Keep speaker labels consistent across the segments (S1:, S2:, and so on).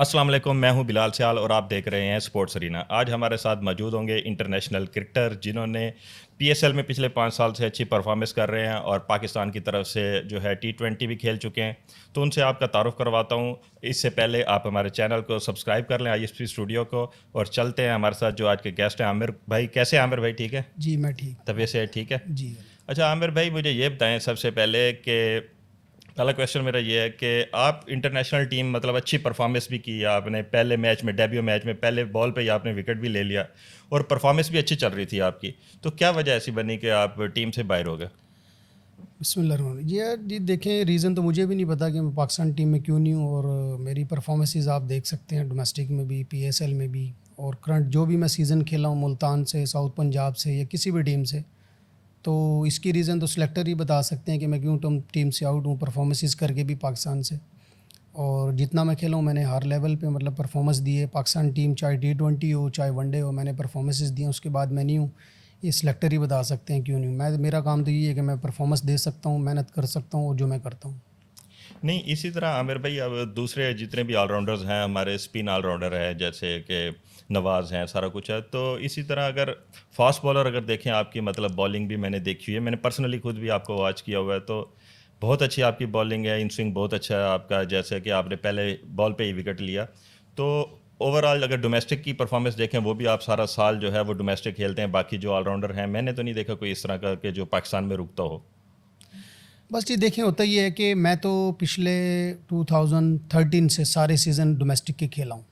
S1: अस्सलाम वालेकुम, मैं हूं बिलाल सियाल और आप देख रहे हैं स्पोर्ट्स अरीना। आज हमारे साथ मौजूद होंगे इंटरनेशनल क्रिकेटर जिन्होंने पीएसएल में पिछले 5 साल से अच्छी परफॉर्मेंस कर रहे हैं और पाकिस्तान की तरफ से जो है टी20 भी खेल चुके हैं। तो उनसे आपका तारुफ करवाता हूं। इससे पहले आप हमारे चैनल को सब्सक्राइब कर लें, आईएसपी स्टूडियो को। और चलते हैं हमारे साथ जो आज के गेस्ट हैं आमिर भाई। कैसे हैं आमिर भाई? ठीक है
S2: जी मैं ठीक।
S1: तबीयत से ठीक है?
S2: जी।
S1: अच्छा आमिर भाई, मुझे ये बताएं सबसे पहले कि पहला क्वेश्चन मेरा ये है कि आप इंटरनेशनल टीम मतलब अच्छी परफॉर्मेंस भी की है आपने, पहले मैच में डेब्यू मैच में पहले बॉल पे ही आपने विकेट भी ले लिया और परफॉर्मेंस भी अच्छी चल रही थी आपकी। तो क्या वजह ऐसी बनी कि आप टीम से बाहर हो गए?
S2: बिस्मिल्लाह जी यार जी, देखें रीज़न तो मुझे भी नहीं पता कि मैं पाकिस्तान टीम में क्यों नहीं हूँ। और मेरी परफॉर्मेंसेस आप देख सकते हैं डोमेस्टिक में भी, पीएसएल में भी, और करंट जो भी मैं सीज़न खेला हूँ मुल्तान से, साउथ पंजाब से या किसी भी टीम से। तो इसकी रीज़न तो सिलेक्टर ही बता सकते हैं कि मैं क्यों टीम से आउट हूँ, परफॉर्मेंसेस करके भी पाकिस्तान से। और जितना मैं खेला हूँ मैंने हर लेवल पे मतलब परफॉर्मेंस दी है। पाकिस्तान टीम चाहे टी20 हो चाहे वनडे हो, मैंने परफॉर्मेंसेस दी हैं। उसके बाद मैं नहीं हूँ, ये सिलेक्टर ही बता सकते हैं क्यों नहीं हूँ। मैं, मेरा काम तो ये है कि मैं परफॉर्मेंस दे सकता हूँ, मेहनत कर सकता हूँ और जो मैं करता हूँ।
S1: नहीं, इसी तरह आमिर भाई अब दूसरे जितने भी ऑलराउंडर्स हैं, हमारे स्पिन ऑलराउंडर है जैसे कि नवाज़ हैं, सारा कुछ है। तो इसी तरह अगर फास्ट बॉलर अगर देखें आपकी मतलब बॉलिंग भी मैंने देखी हुई है, मैंने पर्सनली खुद भी आपको वॉच किया हुआ है। तो बहुत अच्छी आपकी बॉलिंग है, इन स्विंग बहुत अच्छा है आपका, जैसे कि आपने पहले बॉल पे ही विकेट लिया। तो ओवरऑल अगर डोमेस्टिक की परफॉर्मेंस देखें, वो भी आप सारा साल जो है वो डोमेस्टिक खेलते हैं। बाकी जो ऑलराउंडर हैं मैंने तो नहीं देखा कोई इस तरह का कि जो पाकिस्तान में रुकता हो।
S2: बस ये देखें, होता ये है कि मैं तो पिछले 2013 से सारे सीज़न डोमेस्टिक के खेला हूँ।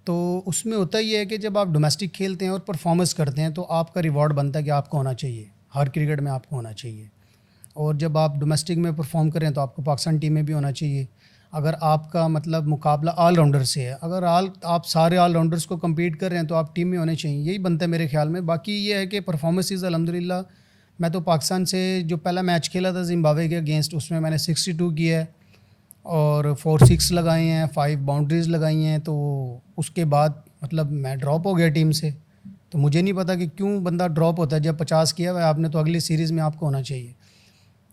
S2: तो उसमें होता ये है कि जब आप डोमेस्टिक खेलते हैं और परफॉर्मेंस करते हैं तो आपका रिवॉर्ड बनता है कि आपको होना चाहिए, हर क्रिकेट में आपको होना चाहिए। और जब आप डोमेस्टिक में परफॉर्म करें तो आपको पाकिस्तान टीम में भी होना चाहिए। अगर आपका मतलब मुकाबला ऑलराउंडर से है, अगर आप सारे ऑलराउंडर्स को कम्पीट कर रहे हैं तो आप टीम में होने चाहिए, यही बनता है मेरे ख्याल में। बाकी ये है कि परफॉर्मेंसेस अल्हम्दुलिल्लाह, मैं तो पाकिस्तान से जो पहला मैच खेला था जिम्बाब्वे के अगेंस्ट, उसमें मैंने 62 किया है और 4 6 लगाए हैं, 5 बाउंड्रीज़ लगाई हैं। तो उसके बाद मतलब मैं ड्रॉप हो गया टीम से। तो मुझे नहीं पता कि क्यों बंदा ड्रॉप होता है। जब 50 किया हुआ है आपने तो अगली सीरीज़ में आपको होना चाहिए।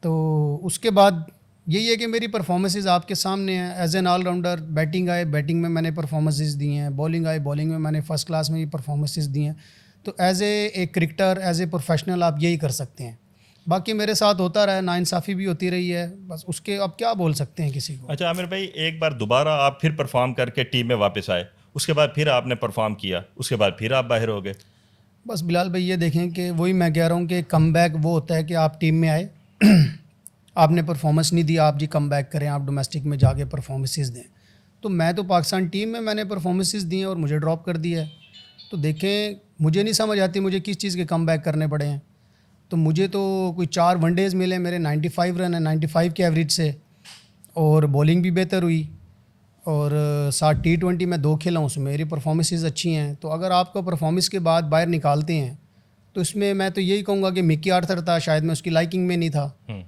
S2: तो उसके बाद यही है कि मेरी परफॉर्मेंसेस आपके सामने हैं। एज एन ऑलराउंडर बैटिंग आए, बैटिंग में मैंने परफॉर्मेंसेस दी हैं, बॉलिंग आए, बॉलिंग में मैंने फ़र्स्ट क्लास में भी परफॉर्मेंसेस दी हैं। तो as a cricketer, as a professional आप यही कर सकते हैं। बाकी मेरे साथ होता रहा है, नाइंसाफ़ी भी होती रही है, बस उसके अब क्या बोल सकते हैं किसी को।
S1: अच्छा आमिर भाई, एक बार दोबारा आप फिर परफॉर्म करके टीम में वापस आए, उसके बाद फिर आपने परफॉर्म किया, उसके बाद फिर आप बाहर हो गए।
S2: बस बिलाल भाई ये देखें कि वही मैं कह रहा हूँ कि कमबैक वो होता है कि आप टीम में आए आपने परफॉर्मेंस नहीं दी, आप जी कमबैक करें, आप डोमेस्टिक में जाके परफॉर्मेंसेस दें। तो मैं तो पाकिस्तान टीम में मैंने परफॉर्मेंसेस दी हैं और मुझे ड्रॉप कर दिया है। तो देखें, मुझे नहीं समझ आती मुझे किस चीज़ के कमबैक करने पड़े हैं। तो मुझे तो कोई 4 वनडेज़ मिले, मेरे 95 रन है 95 के एवरेज से, और बॉलिंग भी बेहतर हुई। और साथ टी20 में 2 खेला हूँ, उसमें मेरी परफॉर्मेंसेस अच्छी हैं। तो अगर आपको परफॉर्मेंस के बाद बाहर निकालते हैं तो इसमें मैं तो यही कहूँगा कि मिकी आर्थर था, शायद मैं उसकी लाइकिंग में नहीं था।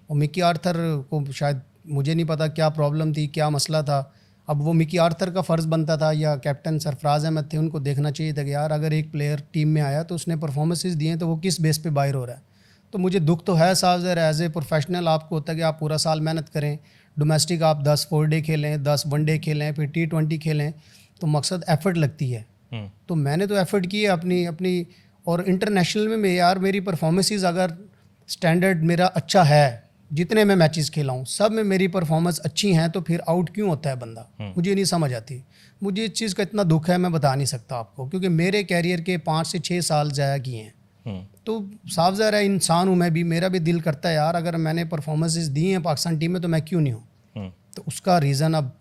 S2: और मिकी आर्थर को शायद, मुझे नहीं पता क्या प्रॉब्लम थी, क्या मसला था। अब वो मिकी आर्थर का फ़र्ज़ बनता था या कैप्टन सरफराज अहमद थे, उनको देखना चाहिए था कि यार अगर एक प्लेयर टीम में आया तो उसने परफॉर्मेंसेस दिए हैं तो वो किस बेस पे बाहर हो रहा है। तो मुझे दुख तो है साफ ज़र, एज ए प्रोफेशनल आपको होता है कि आप पूरा साल मेहनत करें, डोमेस्टिक आप 10 4 डे खेलें, 10 वनडे खेलें, फिर टी20 खेलें, तो मकसद एफ़र्ट लगती है। तो मैंने तो एफ़र्ट की है अपनी अपनी और इंटरनेशनल में यार मेरी परफॉर्मेंसेस अगर स्टैंडर्ड मेरा अच्छा है, जितने मैं मैचेस खेला हूँ सब में मेरी परफॉर्मेंस अच्छी हैं, तो फिर आउट क्यों होता है बंदा, मुझे नहीं समझ आती। मुझे इस चीज़ का इतना दुख है, मैं बता नहीं सकता आपको, क्योंकि मेरे कैरियर के 5 से 6 साल ज़ाया किए हैं। तो साफ ज़ाहिर है, इंसान हूँ मैं भी, मेरा भी दिल करता है यार अगर मैंने परफॉर्मेंसेस दी हैं पाकिस्तान टीम में तो मैं क्यों नहीं हूँ। तो उसका रीज़न अब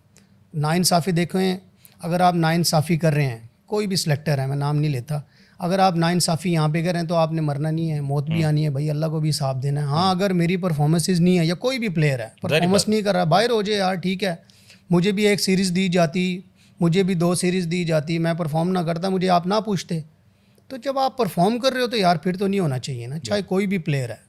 S2: नाइंसाफ़ी देखें, अगर आप नाइंसाफ़ी कर रहे हैं, कोई भी सिलेक्टर है, मैं नाम नहीं लेता, अगर आप नाइंसाफ़ी यहाँ पे करें तो आपने मरना नहीं है, मौत भी आनी है भाई, अल्लाह को भी हिसाब देना है। हाँ, अगर मेरी परफॉर्मेंसेस नहीं है या कोई भी प्लेयर है परफॉर्मेंस नहीं कर रहा, बाहर हो जाए यार, ठीक है। मुझे भी एक सीरीज़ दी जाती, मुझे भी 2 सीरीज़ दी जाती, मैं परफॉर्म ना करता, मुझे आप ना पूछते। तो जब आप परफॉर्म कर रहे हो तो यार फिर तो नहीं होना चाहिए ना, चाहे कोई भी प्लेयर है,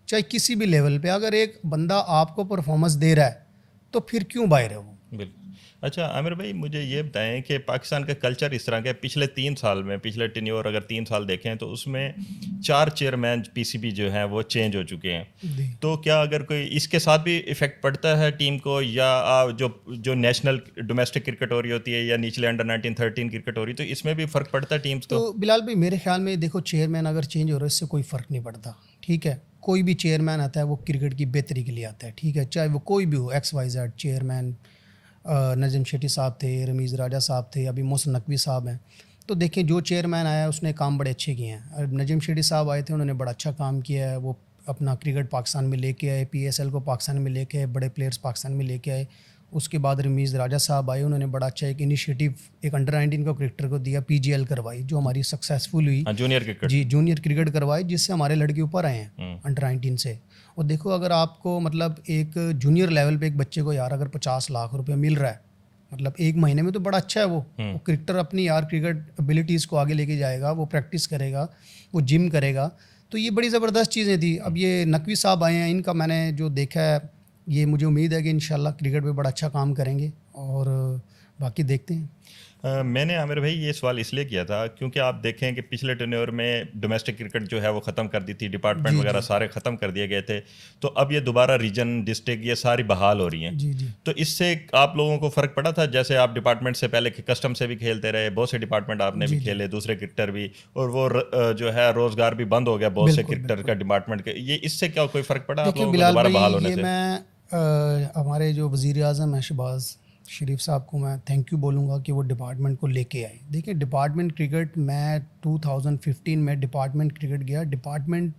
S2: चाहे किसी भी लेवल पे, अगर एक बंदा आपको परफॉर्मेंस दे रहा है तो फिर क्यों बाहर है वो।
S1: बिल्कुल। अच्छा आमिर भाई, मुझे ये बताएं कि पाकिस्तान का कल्चर इस तरह का है, पिछले 3 साल में, पिछले टेन्योर अगर 3 साल देखें तो उसमें 4 चेयरमैन पीसीबी जो हैं वो चेंज हो चुके हैं।
S2: जी।
S1: तो क्या अगर कोई इसके साथ भी इफेक्ट पड़ता है टीम को, या जो जो नेशनल डोमेस्टिक क्रिकेट हो रही होती है या निचले अंडर 19-13 क्रिकेट हो रही, तो इसमें भी फ़र्क पड़ता है टीम्स को?
S2: तो बिलाल भाई मेरे ख्याल में देखो, चेयरमैन अगर चेंज हो रहा है इससे कोई फ़र्क नहीं पड़ता, ठीक है। कोई भी चेयरमैन आता है वो क्रिकेट की बेहतरी के लिए आता है, ठीक है, चाहे वो कोई भी हो, XYZ चेयरमैन। नज़ीम शेट्टी साहब थे, रमीज़ राजा साहब थे, अभी मोहसिन नकवी साहब हैं। तो देखें जो चेयरमैन आया उसने काम बड़े अच्छे किए हैं। नजीम शेट्टी साहब आए थे, उन्होंने बड़ा अच्छा काम किया है। वो अपना क्रिकेट पाकिस्तान में लेके आए, PSL को पाकिस्तान में लेके आए, बड़े प्लेयर्स पाकिस्तान में लेके आए। उसके बाद रमीज़ राजा साहब आए, उन्होंने बड़ा अच्छा एक इनिशिएटिव एक अंडर 19 को क्रिकेटर को दिया, PGL करवाई जो हमारी सक्सेसफुल हुई।
S1: Junior cricket.
S2: जी, जूनियर क्रिकेट करवाई जिससे हमारे लड़के ऊपर आए हैं अंडर 19 से। और देखो अगर आपको मतलब एक जूनियर लेवल पे एक बच्चे को यार अगर 50 लाख रुपए मिल रहा है, मतलब एक महीने में, तो बड़ा अच्छा है। वो क्रिकेटर अपनी यार क्रिकेट एबिलिटीज़ को आगे लेके जाएगा, वो प्रैक्टिस करेगा, वो जिम करेगा। तो ये बड़ी ज़बरदस्त चीज़ें थी। अब ये नकवी साहब आए हैं, इनका मैंने जो देखा है, ये मुझे उम्मीद है कि इंशाल्लाह क्रिकेट पे बड़ा अच्छा काम करेंगे, और बाकी देखते हैं।
S1: मैंने आमिर भाई ये सवाल इसलिए किया था क्योंकि आप देखें कि पिछले टेन्योर में डोमेस्टिक क्रिकेट जो है वो ख़त्म कर दी थी, डिपार्टमेंट वगैरह सारे ख़त्म कर दिए गए थे। तो अब ये दोबारा रीजन, डिस्ट्रिक्ट, ये सारी बहाल हो रही हैं।
S2: जी जी।
S1: तो इससे आप लोगों को फ़र्क पड़ा था? जैसे आप डिपार्टमेंट से पहले कस्टम से भी खेलते रहे, बहुत से डिपार्टमेंट आपने भी खेले, दूसरे क्रिकेटर भी, और वो जो है रोज़गार भी बंद हो गया बहुत से क्रिकेटर का डिपार्टमेंट के। ये इससे क्या कोई फ़र्क पड़ा आप लोगों को दोबारा बहाल होने से?
S2: मैं हमारे जो वज़ीर आज़म हैं शहबाज शरीफ साहब को मैं थैंक यू बोलूँगा कि वो डिपार्टमेंट को लेके आए। देखिए डिपार्टमेंट क्रिकेट, मैं 2015 में डिपार्टमेंट क्रिकेट गया। डिपार्टमेंट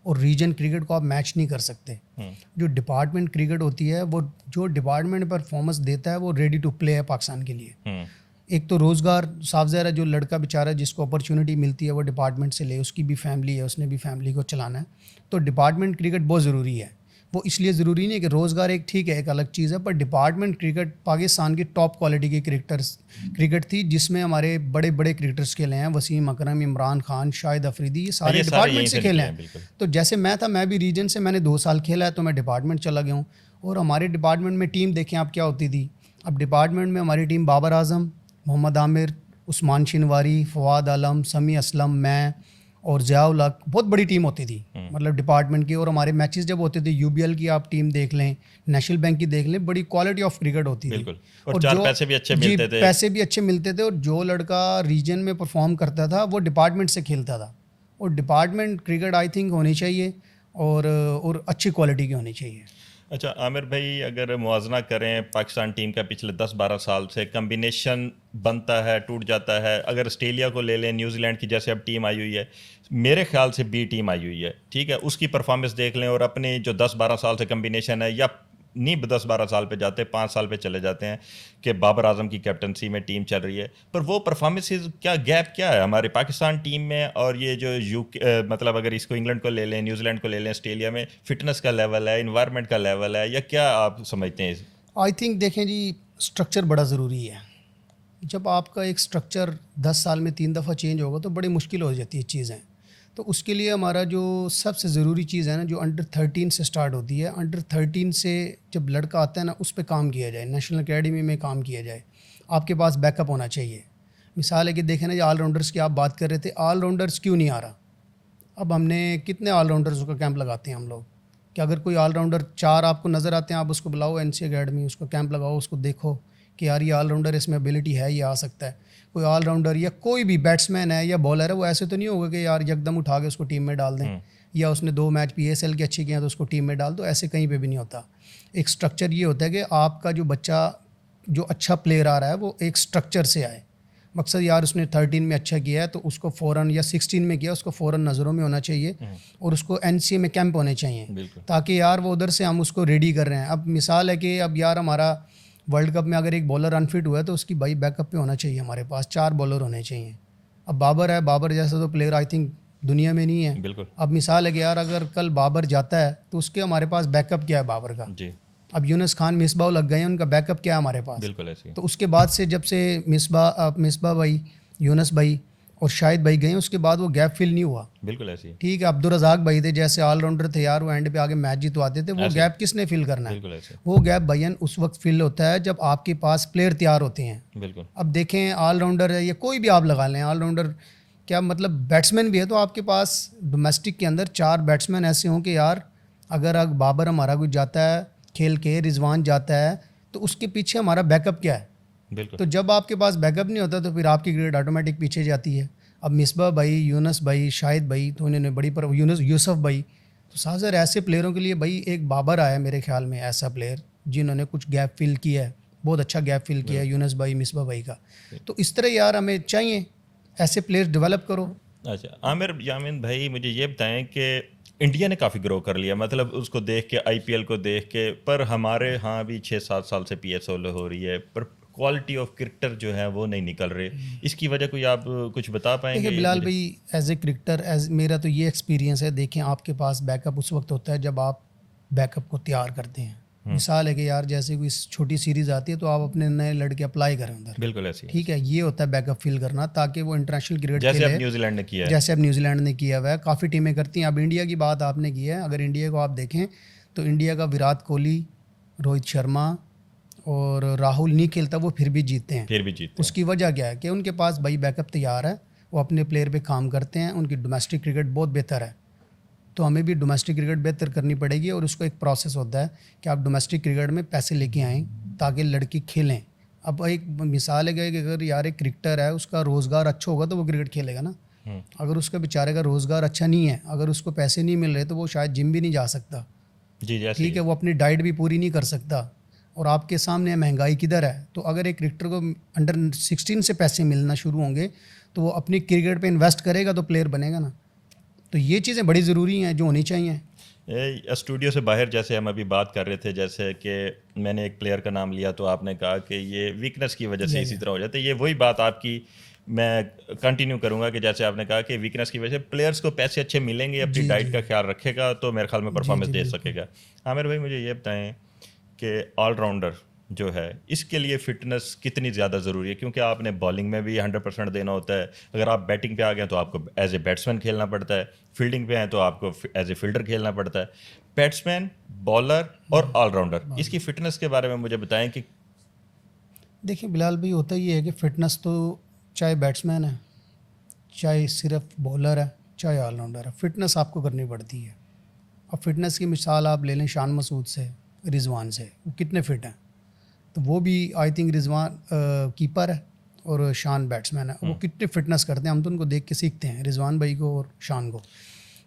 S2: और रीजन क्रिकेट को आप मैच नहीं कर सकते। जो डिपार्टमेंट क्रिकेट होती है, वो जो डिपार्टमेंट परफॉर्मेंस देता है वो रेडी टू प्ले है पाकिस्तान के लिए। एक तो रोज़गार साफ ज़ाहिर है, जो लड़का बेचारा जिसको अपॉर्चुनिटी मिलती है वो डिपार्टमेंट से ले, उसकी भी फैमिली है, उसने भी फैमिली को चलाना है। तो डिपार्टमेंट क्रिकेट बहुत ज़रूरी है। वो इसलिए ज़रूरी नहीं है कि रोज़गार एक ठीक है, एक अलग चीज़ है, पर डिपार्टमेंट क्रिकेट पाकिस्तान की टॉप क्वालिटी की क्रिकेट थी, जिसमें हमारे बड़े बड़े क्रिकेटर्स खेले हैं, वसीम अकरम, इमरान खान, शाहिद अफरीदी, ये सारे डिपार्टमेंट से खेले हैं। तो जैसे मैं था, मैं भी रीजन से, मैंने 2 साल खेला है, तो मैं डिपार्टमेंट चला गया हूँ। और हमारे डिपार्टमेंट में टीम देखें आप क्या होती थी। अब डिपार्टमेंट में हमारी टीम बाबर आजम, मोहम्मद आमिर, उस्मान शिनवारी, फवाद आलम, समी असलम, मैं और ज़ियाउल हक, बहुत बड़ी टीम होती थी मतलब डिपार्टमेंट की। और हमारे मैचेस जब होते थे, UBL की आप टीम देख लें, नेशनल बैंक की देख लें, बड़ी क्वालिटी ऑफ क्रिकेट होती थी।
S1: और चार पैसे भी अच्छे मिलते थे।
S2: पैसे भी अच्छे मिलते थे। और जो लड़का रीजन में परफॉर्म करता था वो डिपार्टमेंट से खेलता था। और डिपार्टमेंट क्रिकेट आई थिंक होनी चाहिए, और अच्छी क्वालिटी की होनी चाहिए।
S1: अच्छा आमिर भाई, अगर मुआजना करें पाकिस्तान टीम का पिछले 10-12 साल से, कम्बिनेशन बनता है, टूट जाता है। अगर ऑस्ट्रेलिया को ले लें, न्यूजीलैंड की जैसे अब टीम आई हुई है, मेरे ख्याल से B टीम आई हुई है, ठीक है, उसकी परफॉर्मेंस देख लें, और अपनी जो 10-12 साल से कम्बिनेशन है, या नहीं 10-12 साल पे जाते, 5 साल पे चले जाते हैं कि बाबर आजम की कैप्टनसी में टीम चल रही है, पर वो परफॉर्मेंसेस क्या गैप क्या है हमारे पाकिस्तान टीम में और ये जो मतलब अगर इसको इंग्लैंड को ले लें, न्यूजीलैंड को ले लें, ऑस्ट्रेलिया में फिटनेस का लेवल है, इन्वायरमेंट का लेवल है, या क्या आप समझते हैं?
S2: आई थिंक देखें जी, स्ट्रक्चर बड़ा ज़रूरी है। जब आपका एक स्ट्रक्चर 10 साल में 3 दफ़ा चेंज होगा तो बड़ी मुश्किल हो जाती है चीज़ें। तो उसके लिए हमारा जो सबसे ज़रूरी चीज़ है ना, जो अंडर 13 से स्टार्ट होती है, अंडर 13 से जब लड़का आता है ना, उस पर काम किया जाए, नेशनल एकेडमी में काम किया जाए। आपके पास बैकअप होना चाहिए। मिसाल है कि देखें ना, ये ऑलराउंडर्स की आप बात कर रहे थे, ऑलराउंडर्स क्यों नहीं आ रहा? अब हमने कितने ऑलराउंडर्स का कैंप लगाते हैं हम लोग, कि अगर कोई ऑलराउंडर 4 आपको नज़र आते हैं, आप उसको बुलाओ NC एकेडमी, उसको कैंप लगाओ, उसको देखो कि यार ये ऑलराउंडर, इसमें एबिलिटी है, ये आ सकता है। कोई ऑलराउंडर या कोई भी बैट्समैन है या बॉलर है, वो ऐसे तो नहीं होगा कि यार यकदम उठा के उसको टीम में डाल दें, या उसने 2 मैच PSL के अच्छे किए हैं तो उसको टीम में डाल दो। ऐसे कहीं पे भी नहीं होता। एक स्ट्रक्चर ये होता है कि आपका जो बच्चा, जो अच्छा प्लेयर आ रहा है, वो एक स्ट्रक्चर से आए। मकसद यार उसने 13 में अच्छा किया है तो उसको फ़ौरन, या 16 में किया, उसको फ़ौरन नज़रों में होना चाहिए, और उसको NCA में कैंप होने चाहिए, ताकि यार वो उधर से हम उसको रेडी कर रहे हैं। अब मिसाल है कि अब यार हमारा वर्ल्ड कप में अगर एक बॉलर अनफिट हुआ है तो उसकी भाई बैकअप पे होना चाहिए, हमारे पास 4 बॉलर होने चाहिए। अब बाबर है, बाबर जैसा तो प्लेयर आई थिंक दुनिया में नहीं है। अब मिसाल है कि यार अगर कल बाबर जाता है तो उसके हमारे पास बैकअप क्या है बाबर का जी। अब यूनुस खान, मिसबाह लग गए हैं, उनका बैकअप क्या है हमारे पास? बिल्कुल ऐसे। तो उसके बाद से जब से मिसबाह भाई, यूनुस भाई और शाहिद भाई गए, उसके बाद वो गैप फिल नहीं हुआ।
S1: बिल्कुल ऐसी है,
S2: ठीक है, अब्दुल रज़ाक भाई थे जैसे ऑलराउंडर थे यार, वो एंड पे आगे मैच जितवाते थे, वो
S1: ऐसे।
S2: गैप किसने फिल करना है?
S1: बिल्कुल ऐसे,
S2: वो गैप भैया उस वक्त फिल होता है जब आपके पास प्लेयर तैयार होते हैं।
S1: बिल्कुल
S2: अब देखें ऑलराउंडर है या कोई भी आप लगा लें ऑलराउंडर, क्या मतलब बैट्समैन भी है, तो आपके पास डोमेस्टिक के अंदर 4 बैट्समैन ऐसे हों कि यार अगर बाबर हमारा कुछ जाता है खेल के, रिजवान जाता है, तो उसके पीछे हमारा बैकअप क्या है?
S1: बिल्कुल
S2: तो जब आपके पास बैकअप नहीं होता तो फिर आपकी क्रिकेट ऑटोमेटिक पीछे जाती है। अब मिसबा भाई, यूनुस भाई, शाहिद भाई, तो इन्होंने बड़ी पर यूसुफ भाई, तो साजर ऐसे प्लेयरों के लिए भाई एक बाबर आया मेरे ख्याल में, ऐसा प्लेयर जिन्होंने कुछ गैप फिल किया है, बहुत अच्छा गैप फिल किया है यूनुस भाई, मिसबा भाई का। तो इस तरह यार हमें चाहिए ऐसे प्लेयर्स डेवलप करो।
S1: अच्छा आमिर यामिन भाई, मुझे ये बताएं कि इंडिया ने काफ़ी ग्रो कर लिया, मतलब उसको देख के, आईपीएल को देख के, पर हमारे यहाँ भी 6-7 साल से पीएसएल हो रही है, पर क्वालिटी ऑफ क्रिकेटर जो है वो नहीं निकल रहे। इसकी वजह कोई आप कुछ बता पाएंगे?
S2: देखिए बिलाल भाई, एज ए क्रिकेटर, एज मेरा तो ये एक्सपीरियंस है, देखें आपके पास बैकअप उस वक्त होता है जब आप बैकअप को तैयार करते हैं। मिसाल है कि यार जैसे कोई छोटी सीरीज़ आती है तो आप अपने नए लड़के अप्लाई करें उधर,
S1: बिल्कुल ऐसी है।
S2: ठीक है, ये होता है बैकअप फिल करना, ताकि वो इंटरनेशनल क्रिकेट
S1: जैसे अब
S2: खेले,
S1: न्यूजीलैंड ने किया है।
S2: जैसे अब न्यूजीलैंड ने किया हुआ है, काफ़ी टीमें करती हैं। अब इंडिया की बात आपने की है, अगर इंडिया को आप देखें तो इंडिया का विराट कोहली, रोहित शर्मा और राहुल नहीं खेलता, वो फिर भी जीतते हैं।
S1: फिर भी जीतते हैं।
S2: उसकी वजह क्या है कि उनके पास भाई बैकअप तैयार है, वो अपने प्लेयर पे काम करते हैं, उनकी डोमेस्टिक क्रिकेट बहुत बेहतर है। तो हमें भी डोमेस्टिक क्रिकेट बेहतर करनी पड़ेगी, और उसको एक प्रोसेस होता है कि आप डोमेस्टिक क्रिकेट में पैसे लेके आएँ ताकि लड़की खेलें। अब एक मिसाल है कि अगर यार एक क्रिकेटर है, उसका रोज़गार अच्छा होगा तो वो क्रिकेट खेलेगा ना। अगर उसका बेचारे का रोज़गार अच्छा नहीं है, अगर उसको पैसे नहीं मिल रहे, तो वो शायद जिम भी नहीं जा सकता,
S1: जी जैसे
S2: ठीक है, वो अपनी डाइट भी पूरी नहीं कर सकता। और आपके सामने महंगाई किधर है, तो अगर एक क्रिकेटर को अंडर 16 से पैसे मिलना शुरू होंगे तो वो अपनी क्रिकेट पे इन्वेस्ट करेगा तो प्लेयर बनेगा ना। तो ये चीज़ें बड़ी ज़रूरी हैं जो होनी चाहिए।
S1: स्टूडियो से बाहर जैसे हम अभी बात कर रहे थे, जैसे कि मैंने एक प्लेयर का नाम लिया तो आपने कहा कि ये वीकनेस की वजह से इसी तरह हो जाता है। ये वही बात आपकी मैं कंटिन्यू करूंगा कि जैसे आपने कहा कि वीकनेस की वजह से प्लेयर्स को पैसे अच्छे मिलेंगे, अपनी डाइट का ख्याल रखेगा तो मेरे ख्याल में परफॉर्मेंस दे सकेगा। आमिर भाई मुझे ये बताएं कि ऑलराउंडर जो है इसके लिए फ़िटनेस कितनी ज़्यादा ज़रूरी है? क्योंकि आपने बॉलिंग में भी 100% देना होता है, अगर आप बैटिंग पे आ गए तो आपको एज ए बैट्समैन खेलना पड़ता है, फील्डिंग पे आए तो आपको एज ए फील्डर खेलना पड़ता है। बैट्समैन, बॉलर और ऑलराउंडर, इसकी फ़िटनेस के बारे में मुझे बताएं कि
S2: देखिए बिलाल भाई, होता ये है कि फ़िटनेस तो चाहे बैट्समैन है, चाहे सिर्फ बॉलर है, चाहे ऑलराउंडर है, फ़िटनेस आपको करनी पड़ती है। अब फ़िटनेस की मिसाल आप ले लें शान मसूद से, रिजवान से, वो कितने फ़िट हैं? तो वो भी आई थिंक रिजवान कीपर है और शान बैट्समैन है, वो कितने फिटनेस करते हैं, हम तो उनको देख के सीखते हैं, रिजवान भाई को और शान को।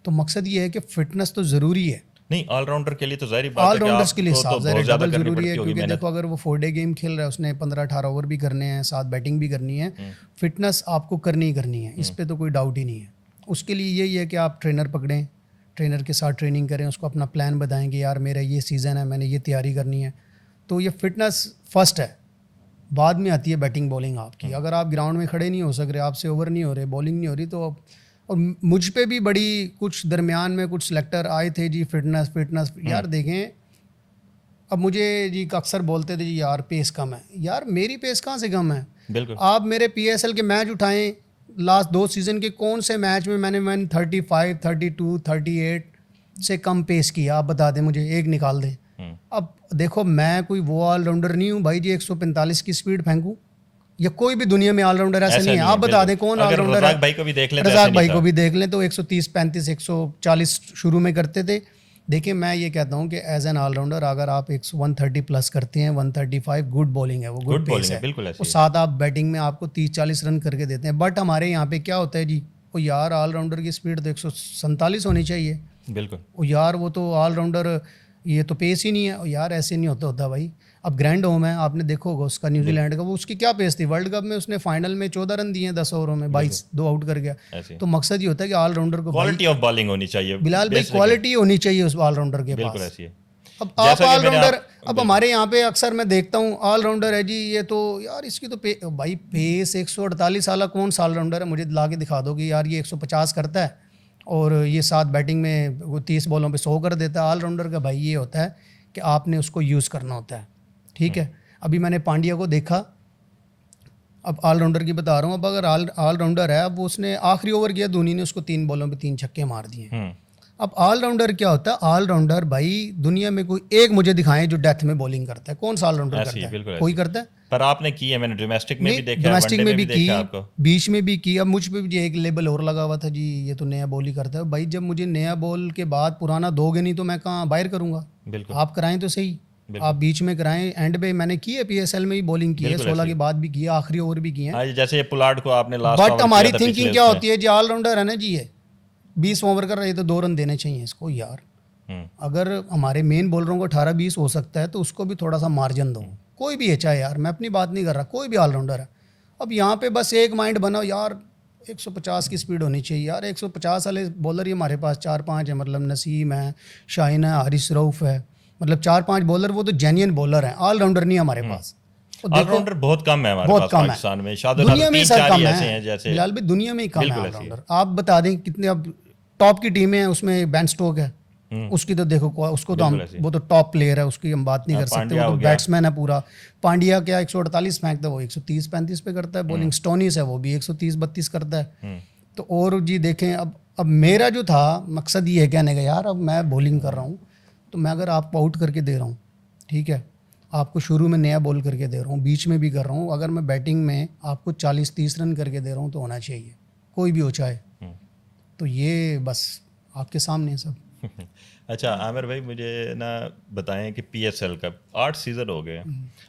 S2: तो मकसद ये है कि फ़िटनेस तो ज़रूरी है।
S1: नहीं, ऑलराउंडर के लिए तो ज़ाहिर बात है कि
S2: ऑलराउंडर्स के लिए
S1: आपको तो
S2: साफ
S1: बहुत ज़्यादा
S2: डबल
S1: करनी
S2: ज़रूरी
S1: पड़ती
S2: है,
S1: होगी
S2: क्योंकि
S1: मेहनत।
S2: देखो अगर वो 4 डे गेम खेल रहा है, उसने 15-18 ओवर भी करने हैं, साथ बैटिंग भी करनी है, फिटनेस आपको करनी ही करनी है, इस पर तो कोई डाउट ही नहीं है। उसके लिए यही है कि आप ट्रेनर पकड़ें, ट्रेनर के साथ ट्रेनिंग करें, उसको अपना प्लान बताएं कि यार मेरा ये सीज़न है, मैंने ये तैयारी करनी है। तो ये फिटनेस फर्स्ट है, बाद में आती है बैटिंग बॉलिंग आपकी। अगर आप ग्राउंड में खड़े नहीं हो सक रहे, आपसे ओवर नहीं हो रहे, बॉलिंग नहीं हो रही, तो और मुझ पे भी बड़ी कुछ दरमियान में कुछ सेलेक्टर आए थे जी, फिटनेस यार देखें, अब मुझे जी अक्सर बोलते थे जी यार पेस कम है, यार मेरी पेस कहाँ से कम है?
S1: बिल्कुल
S2: आप मेरे पीएसएल के मैच उठाएं, लास्ट 2 सीज़न के कौन से मैच में मैंने 35, 32, 38 से कम पेस किया? आप बता दें मुझे, एक निकाल दें। अब देखो मैं कोई वो ऑलराउंडर नहीं हूँ भाई जी 145 की स्पीड फेंकूँ, या कोई भी दुनिया में ऑलराउंडर ऐसा नहीं है। आप बता दें कौन ऑलराउंडर है?
S1: रज़ाक भाई को भी देख लें,
S2: रज़ाक भाई को भी देख लें तो 130, 35, 140 शुरू में करते थे। देखिए मैं ये कहता हूँ कि एज एन ऑलराउंडर अगर आप 130 प्लस करते हैं, 135 गुड बॉलिंग है, वो गुड पेस है,
S1: बिल्कुल
S2: वो साथ आप बैटिंग में आपको 30-40 रन करके देते हैं। बट हमारे यहाँ पे क्या होता है जी, वो यार ऑलराउंडर की स्पीड तो 147 होनी चाहिए,
S1: बिल्कुल।
S2: वो यार वो तो ऑलराउंडर, ये तो पेस ही नहीं है। और यार ऐसे नहीं होता भाई। अब ग्रैंड होम है, आपने देखा होगा उसका न्यूजीलैंड का, वो उसकी क्या पेस थी? वर्ल्ड कप में उसने फाइनल में 14 रन दिए 10 ओवरों में, 22, 2 आउट कर गया। तो मकसद ये होता है कि ऑलराउंडर को
S1: क्वालिटी ऑफ बॉलिंग होनी चाहिए
S2: बिलाल भाई, क्वालिटी होनी चाहिए उस ऑलराउंडर के
S1: बिल्कुल
S2: पास।
S1: ऐसी है।
S2: अब आप ऑलराउंडर, अब हमारे यहाँ पे अक्सर मैं देखता हूँ ऑलराउंडर है जी, ये तो यार इसकी तो भाई पेस 148 वाला कौन सा ऑलराउंडर है? मुझे ला के दिखा दो कि यार ये 150 करता है और ये 7 बैटिंग में वो 30 बॉलों पे 100 कर देता है। ऑलराउंडर का भाई ये होता है कि आपने उसको यूज़ करना होता है, ठीक है। अभी मैंने पांड्या को देखा, अब ऑलराउंडर की बता रहा हूँ, अब अगर ऑलराउंडर है, अब उसने आखिरी ओवर किया, धोनी ने उसको 3 बॉलों पे 3 छक्के मार दिए। अब ऑलराउंडर क्या होता है? ऑलराउंडर भाई दुनिया में कोई एक मुझे दिखाएं जो डेथ में बॉलिंग करता है। कौन सा ऑलराउंडर
S1: ऐसी
S2: करता है?
S1: बिल्कुल
S2: कोई
S1: ऐसी।
S2: करता है?
S1: पर आपने की है, मैंने डोमेस्टिक में भी
S2: नहीं,
S1: देखा है,
S2: डोमेस्टिक
S1: वनडे
S2: में
S1: में
S2: भी
S1: भी
S2: की,
S1: देखा है आपको।
S2: बीच में भी की। अब मुझ पे भी एक लेबल और लगा हुआ था जी, ये तो नया बॉल ही करता है। भाई जब मुझे नया बॉल के बाद पुराना दोगे नहीं तो मैं कहाँ बाहर करूँगा?
S1: बिल्कुल
S2: आप कराएं तो सही,
S1: बिल्कुल
S2: आप बीच में कराएं। एंड पे मैंने की है, पीएसएल में ही बॉलिंग की है,
S1: बिल्कुल
S2: 16
S1: ऐसी।
S2: के बाद भी की है, आखिरी ओवर भी की है।
S1: हाँ, जैसे ये पुलार्ड को आपने लास्ट
S2: बट
S1: ओवर किया
S2: हमारी
S1: था पिछले
S2: थिंकिंग क्या
S1: उसमें।
S2: होती है जी, ऑलराउंडर है ना जी, ये 20 ओवर कर रहे हैं तो 2 रन देने चाहिए इसको यार।
S1: हम्म,
S2: अगर हमारे मेन बॉलरों को 18-20 हो सकता है तो उसको भी थोड़ा सा मार्जिन दो। कोई भी है, चाहे यार मैं अपनी बात नहीं कर रहा, कोई भी ऑलराउंडर है। अब यहाँ पे बस एक माइंड बनाओ यार, 150 की स्पीड होनी चाहिए यार। 150 वाले बॉलर ही हमारे पास 4-5 है, मतलब नसीम है, शाहिन है, हारिस रऊफ है, मतलब 4-5 बॉलर, वो तो जेन्युइन बॉलर हैं, ऑलराउंडर नहीं है हमारे पास। तो देखो
S1: ऑलराउंडर बहुत कम है हमारे
S2: बहुत
S1: पास
S2: कम है,
S1: पाकिस्तान में, शायद
S2: दुनिया में
S1: तीन
S2: सर
S1: चार ही
S2: कम
S1: ऐसे हैं
S2: है
S1: जैसे।
S2: बिलाल भाई, दुनिया में ही कम है
S1: बिल्कुल ऐसी है।
S2: ऑलराउंडर। आप बता दें कितने, अब टॉप की टीमें हैं उसमें बेन स्टोक है, उसकी तो देखो उसको तो हम,
S1: बिल्कुल ऐसी।
S2: वो तो टॉप प्लेयर है, उसकी हम बात नहीं कर सकते,
S1: पांड्या
S2: वो तो
S1: हो गया।
S2: बैट्समैन है पूरा। पांड्या क्या 148 फेंकता है, वो 130-35 पे करता है बॉलिंग। स्टोनिस है वो भी 130-32 करता है। तो और जी देखें, अब मेरा जो था मकसद ये है कहने का यार, अब मैं बॉलिंग कर रहा हूँ तो मैं अगर आपको आउट करके दे रहा हूँ, ठीक है, आपको शुरू में नया बॉल करके दे रहा हूँ, बीच में भी कर रहा हूँ, अगर मैं बैटिंग में आपको 40-30 रन करके दे रहा हूँ तो होना चाहिए, कोई भी हो चाहे। तो ये बस आपके सामने है सब।
S1: अच्छा आमिर भाई, मुझे ना बताएं कि पीएसएल का 8 सीज़न हो गए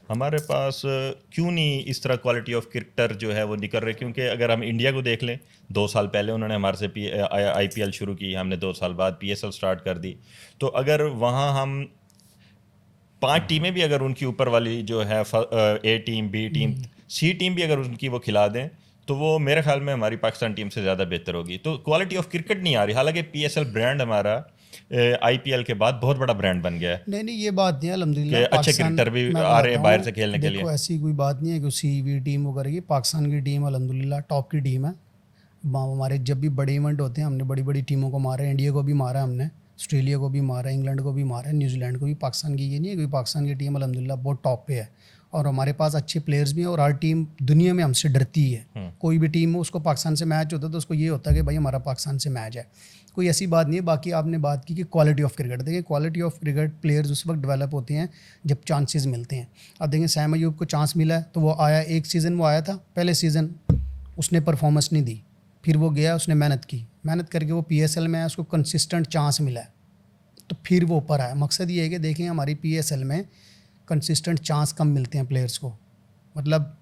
S1: हमारे पास, क्यों नहीं इस तरह क्वालिटी ऑफ क्रिकेटर जो है वो निकल रहे? क्योंकि अगर हम इंडिया को देख लें, 2 साल पहले उन्होंने हमारे से आईपीएल शुरू की, हमने 2 साल बाद पीएसएल स्टार्ट कर दी। तो अगर वहाँ हम 5 टीमें भी अगर उनकी ऊपर वाली जो है ए टीम, बी टीम, सी टीम भी अगर उनकी वो खिला दें तो वो मेरे ख्याल में हमारी पाकिस्तान टीम से ज़्यादा बेहतर होगी। तो क्वालिटी ऑफ क्रिकेट नहीं आ रही, हालांकि पीएसएल ब्रांड हमारा आईपीएल के बाद बहुत बड़ा ब्रांड बन गया है
S2: नहीं नहीं, ये बात नहीं है,
S1: कि
S2: अल्हम्दुलिल्लाह
S1: अच्छे
S2: पाकिस्तान,
S1: क्रिकेटर भी
S2: मैं
S1: आ रहे
S2: बताता
S1: हैं बाहर
S2: हूँ,
S1: से खेलने के लिए।
S2: देखो ऐसी कोई बात नहीं है कि सी वी टीम वो करेगी। पाकिस्तान की टीम अल्हम्दुलिल्लाह टॉप की टीम है। हमारे जब भी बड़े इवेंट होते हैं, हमने बड़ी बड़ी टीमों को मारा है, इंडिया को भी मारा है हमने, ऑस्ट्रेलिया को भी मारा है, इंग्लैंड को भी मारा है, न्यूजीलैंड को भी। पाकिस्तान की ये नहीं है कि पाकिस्तान की टीम अल्हम्दुलिल्लाह बहुत टॉप पे है, और हमारे पास अच्छे प्लेयर्स भी हैं, और हर टीम दुनिया में हमसे डरती है। कोई भी टीम हो, उसको पाकिस्तान से मैच होता है तो उसको ये होता है कि भाई हमारा पाकिस्तान से मैच है, कोई ऐसी बात नहीं है। बाकी आपने बात की कि क्वालिटी ऑफ क्रिकेट, देखिए क्वालिटी ऑफ क्रिकेट प्लेयर्स उस वक्त डेवलप होते हैं जब चांसेस मिलते हैं। अब देखें सैम अयूब को चांस मिला है तो वो आया, एक सीज़न वो आया था, पहले सीज़न उसने परफॉर्मेंस नहीं दी, फिर वो गया, उसने मेहनत की, मेहनत करके वो पीएसएल में आया, उसको कंसिस्टेंट चांस मिला है तो फिर वो ऊपर आया। मकसद ये है कि देखें हमारी पीएसएल में कंसिस्टेंट चांस कम मिलते हैं प्लेयर्स को, मतलब